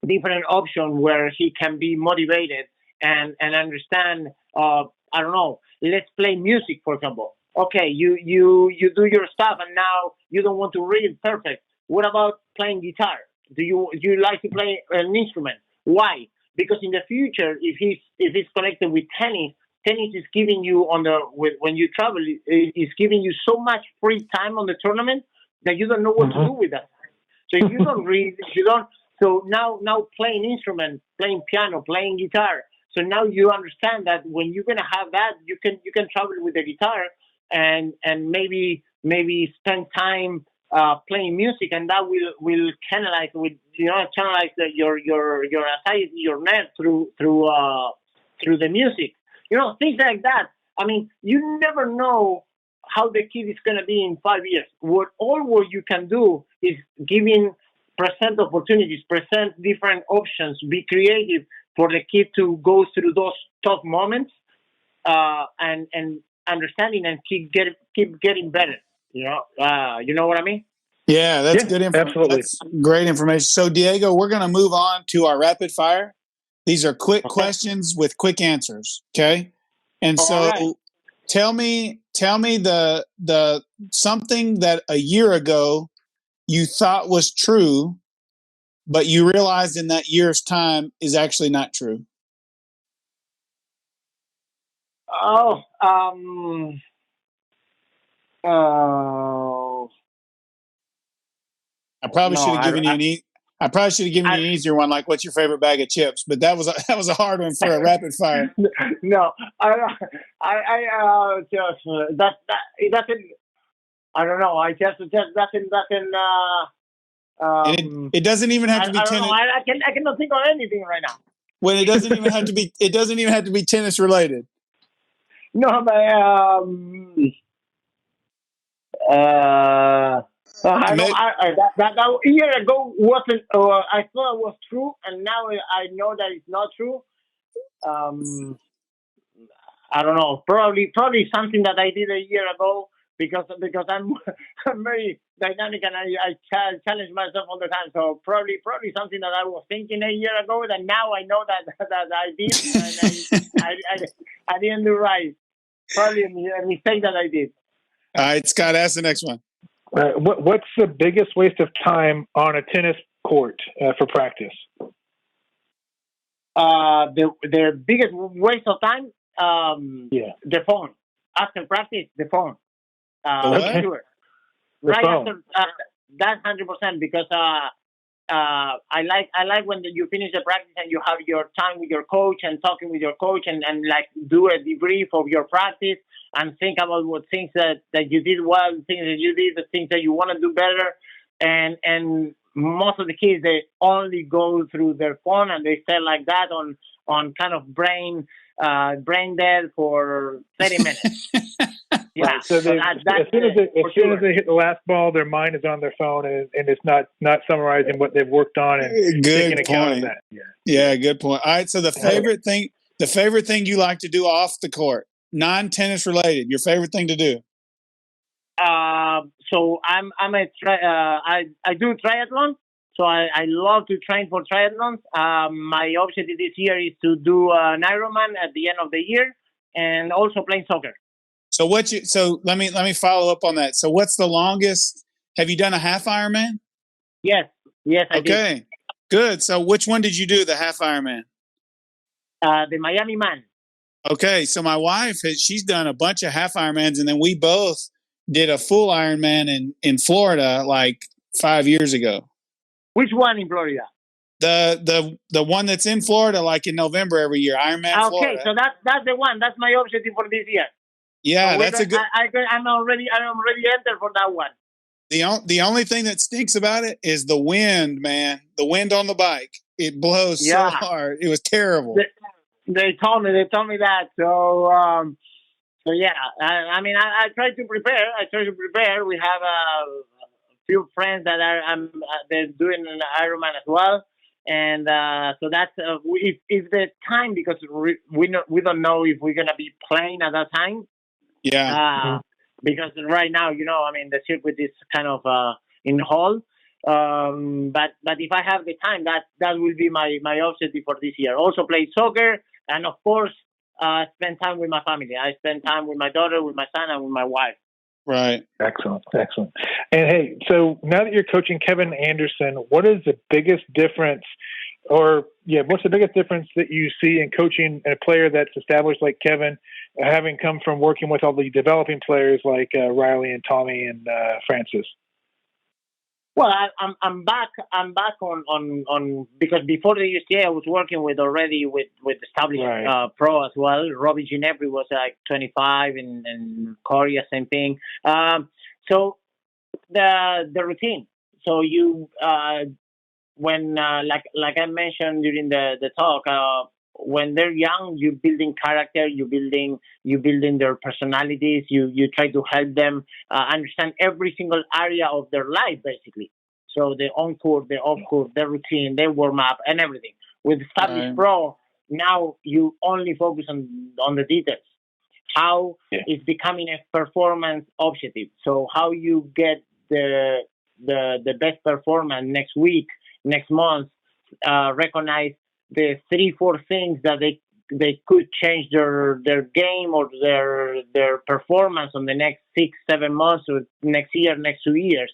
different options where he can be motivated and understand. I don't know. Let's play music, for example. Okay, you do your stuff, and now you don't want to read perfect. What about playing guitar? Do you like to play an instrument? Why? Because in the future, if he's connected with tennis is giving you when you travel, it's giving you so much free time on the tournament that you don't know what to do with that. So if you don't read, if you don't. So now playing instrument, playing piano, playing guitar. So now you understand that when you're gonna have that, you can travel with the guitar and maybe spend time playing music, and that will channelize your anxiety, your nerves through the music. Things like that. I mean, you never know how the kid is gonna be in 5 years. What you can do is present opportunities, present different options, be creative for the kid to go through those tough moments, and understanding and keep getting better. You know what I mean? Yeah, that's good information. Absolutely. That's great information. So, Diego, we're going to move on to our rapid fire. These are quick questions with quick answers. Okay, and so right. tell me the something that a year ago you thought was true, but you realized in that year's time is actually not true. Oh, I probably should have given you an I- easier one, like what's your favorite bag of chips? But that was a hard one for a rapid fire. No, just that it doesn't. I don't know. I just doesn't. And it doesn't even have to be I don't tennis. know. I cannot think of anything right now. Well, it doesn't even have to be. It doesn't even have to be tennis related. No, but that a year ago wasn't. I thought it was true, and now I know that it's not true. I don't know. Probably something that I did a year ago, because I'm I'm very dynamic, and I challenge myself all the time. So probably something that I was thinking a year ago that now I know that I did, and I didn't do right. Probably a mistake that I did. All right, Scott, ask the next one. What's the biggest waste of time on a tennis court for practice? The biggest waste of time, the phone. After practice, the phone. Okay. Sure. The Right phone. after, that's 100%, because I like when you finish the practice and you have your time with your coach and talking with your coach, and like do a debrief of your practice and think about what things that you did well, things that you did, the things that you want to do better, and most of the kids, they only go through their phone and they stay like that on kind of brain dead for 30 minutes. Yeah. Right. So as soon as they hit the last ball, their mind is on their phone, and it's not summarizing what they've worked on and taking account of that. Yeah, good point. All right. So the favorite thing you like to do off the court, non-tennis related, your favorite thing to do? So I do triathlon. So I love to train for triathlons. My objective this year is to do an Ironman at the end of the year, and also playing soccer. So let me follow up on that. So what's the longest? Have you done a half Ironman? Yes, I did. Okay, good. So which one did you do, the half Ironman? The Miami Man. Okay, so my wife she's done a bunch of half Ironmans, and then we both did a full Ironman in Florida like 5 years ago. Which one in Florida? The one that's in Florida, like in November every year, Ironman Florida. Okay, so that's the one. That's my objective for this year. Yeah, so that's a good. I'm already entered for that one. The only thing that stinks about it is the wind, man. The wind on the bike. It blows so Yeah. hard. It was terrible. They told me that. So yeah, I mean, I try to prepare. We have a few friends that are they're doing an Ironman as well, and so that's if the time, because we don't know if we're gonna be playing at that time. Yeah. Because right now, I mean, the circuit is kind of in hold. But if I have the time, that will be my objective for this year. Also play soccer, and of course, spend time with my family. I spend time with my daughter, with my son, and with my wife. Right. Excellent. And hey, so now that you're coaching Kevin Anderson, what is the biggest difference, what's the biggest difference that you see in coaching a player that's established like Kevin, having come from working with all the developing players like Riley and Tommy and Francis? Well, I'm back on because before the UCA I was working with established pro as well. Robbie Ginebri was like 25 and Corey, same thing. So the routine. So you when like I mentioned during the talk, when they're young, you're building character, you're building their personalities, you try to help them understand every single area of their life, basically. So the on court, the off court, their routine, their warm up, and everything. With established pro, now you only focus on the details. How it's becoming a performance objective. So how you get the best performance next week, next month, recognize the 3-4 things that they could change their game or their performance on the next 6-7 months or next year, next 2 years.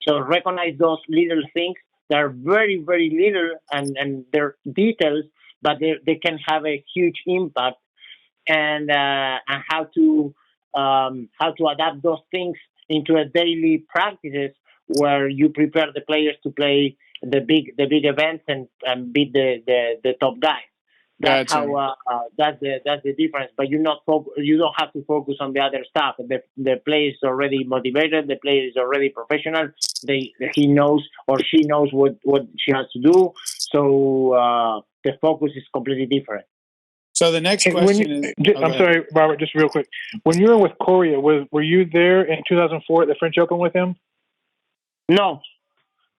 So recognize those little things that are very, very little and they're details, but they can have a huge impact, and how to adapt those things into a daily practices where you prepare the players to play the big events and beat the top guys. That's how that's the difference. But you don't have to focus on the other stuff. The player is already motivated. The player is already professional. He knows or she knows what she has to do. So the focus is completely different. So the next question is... I'm sorry, Robert, just real quick. When you were with Coria, were you there in 2004 at the French Open with him? No.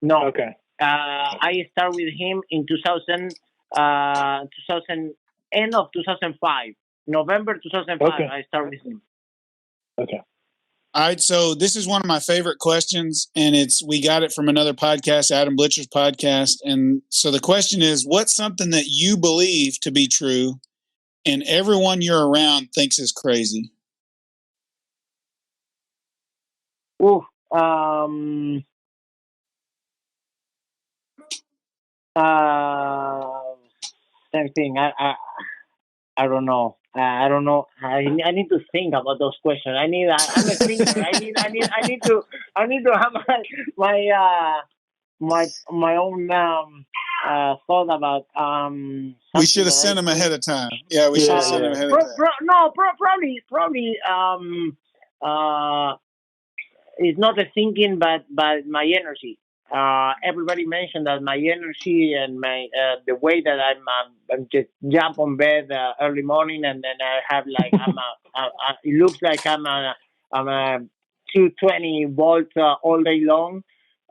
Okay. I started with him in 2000, end of 2005. November 2005, okay. I started with him. Okay. All right, so this is one of my favorite questions, and we got it from another podcast, Adam Blitcher's podcast. And so the question is, what's something that you believe to be true and everyone you're around thinks is crazy? Ooh, same thing. I don't know. I don't know. I need to think about those questions. I'm a thinker. I need to have my own thought about we should have sent him ahead of time. Yeah, we should have sent him ahead of time. Probably it's not a thinking, but my energy. Everybody mentioned that my energy and my the way that I'm just jump on bed early morning, and then I have like it looks like I'm a 220 volts all day long,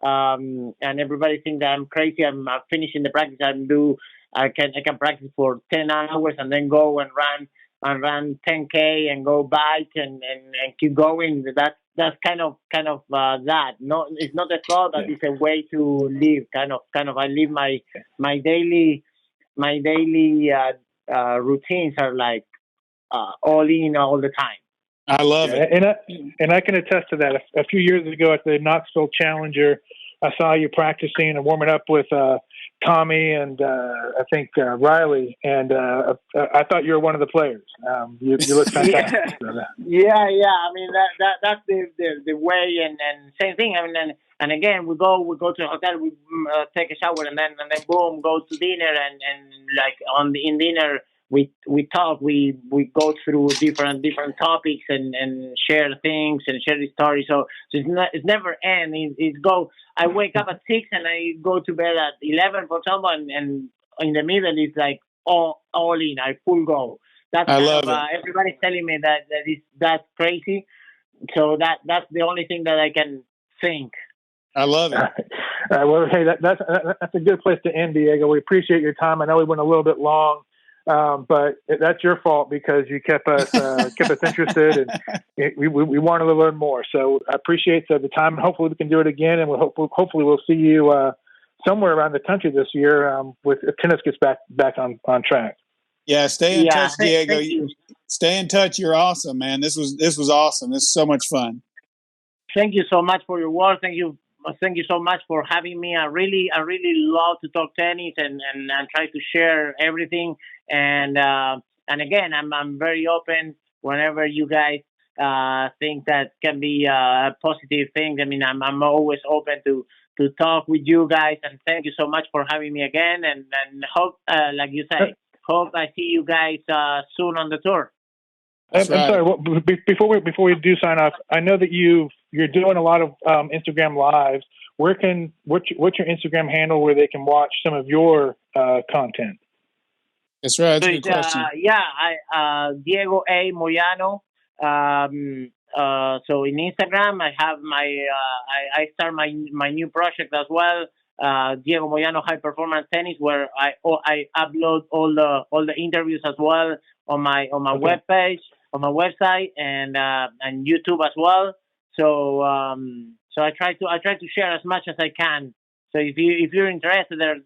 and everybody thinks that I'm crazy. I'm finishing the practice. I can practice for 10 hours and then go and run 10K and go bike and keep going. That's kind of that. No, it's not a thought, but it's a way to live. Kind of. I live my daily routines are like all in all the time. I love it, and I can attest to that. A few years ago at the Knoxville Challenger, I saw you practicing and warming up with Tommy and I think Riley, and I thought you were one of the players. You look fantastic. Yeah. I mean that's the way, and same thing. I mean, and again we go to the hotel, we take a shower, and then boom, go to dinner, and like in dinner we talk, we go through different topics and share things and share the story. So it's never end. It's go. I wake up at 6 and I go to bed at 11, for example, and in the middle it's like all in. I full go. That's I kind love of it. everybody's telling me that's crazy. So that's the only thing that I can think. I love it. Well, hey, that's a good place to end, Diego. We appreciate your time. I know we went a little bit long, but that's your fault because you kept us interested, and we wanted to learn more. So I appreciate the time, and hopefully we can do it again. And hopefully we'll see you somewhere around the country this year if tennis gets back on track. Yeah, stay in touch, Diego. Thank you. Stay in touch. You're awesome, man. This was awesome. This is so much fun. Thank you so much for your work. Thank you so much for having me. I really love to talk tennis and try to share everything. And again, I'm very open whenever you guys think that can be a positive thing. I mean, I'm always open to talk with you guys. And thank you so much for having me again. And hope, like you say, hope I see you guys soon on the tour. I'm sorry. Well, before we do sign off, I know that you're doing a lot of Instagram lives. What's your Instagram handle where they can watch some of your content? That's right. That's a good question. Diego A. Moyano. So in Instagram, I have I start my new project as well. Diego Moyano High Performance Tennis, where I upload all the interviews as well on my webpage, on my website, and YouTube as well. So I try to share as much as I can. So if you're interested, there's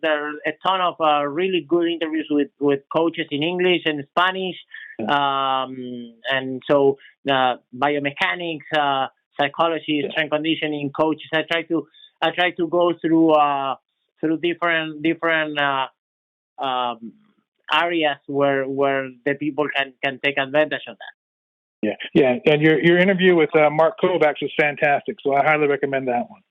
a ton of really good interviews with coaches in English and Spanish, and so biomechanics, psychology, strength conditioning coaches. I try to go through different areas where the people can take advantage of that. Yeah, and your interview with Mark Kovacs was fantastic, so I highly recommend that one.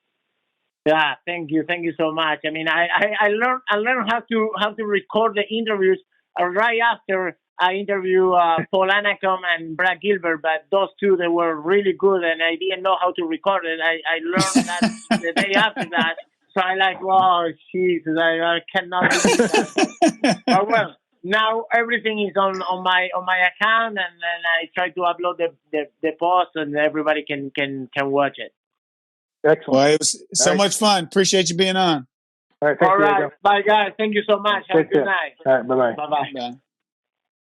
Yeah, thank you so much. I mean, I learned how to record the interviews right after I interview Paul Anacom and Brad Gilbert, but those two, they were really good, and I didn't know how to record it. I learned that the day after that, so I like, wow, Jesus, I cannot believe that. But well, now everything is on my account, and I try to upload the post, and everybody can watch it. Excellent. Well, it was so much fun. Appreciate you being on. All right. All right. Bye, guys. Thank you so much. Have a good night. All right. Bye-bye. Bye-bye. Bye.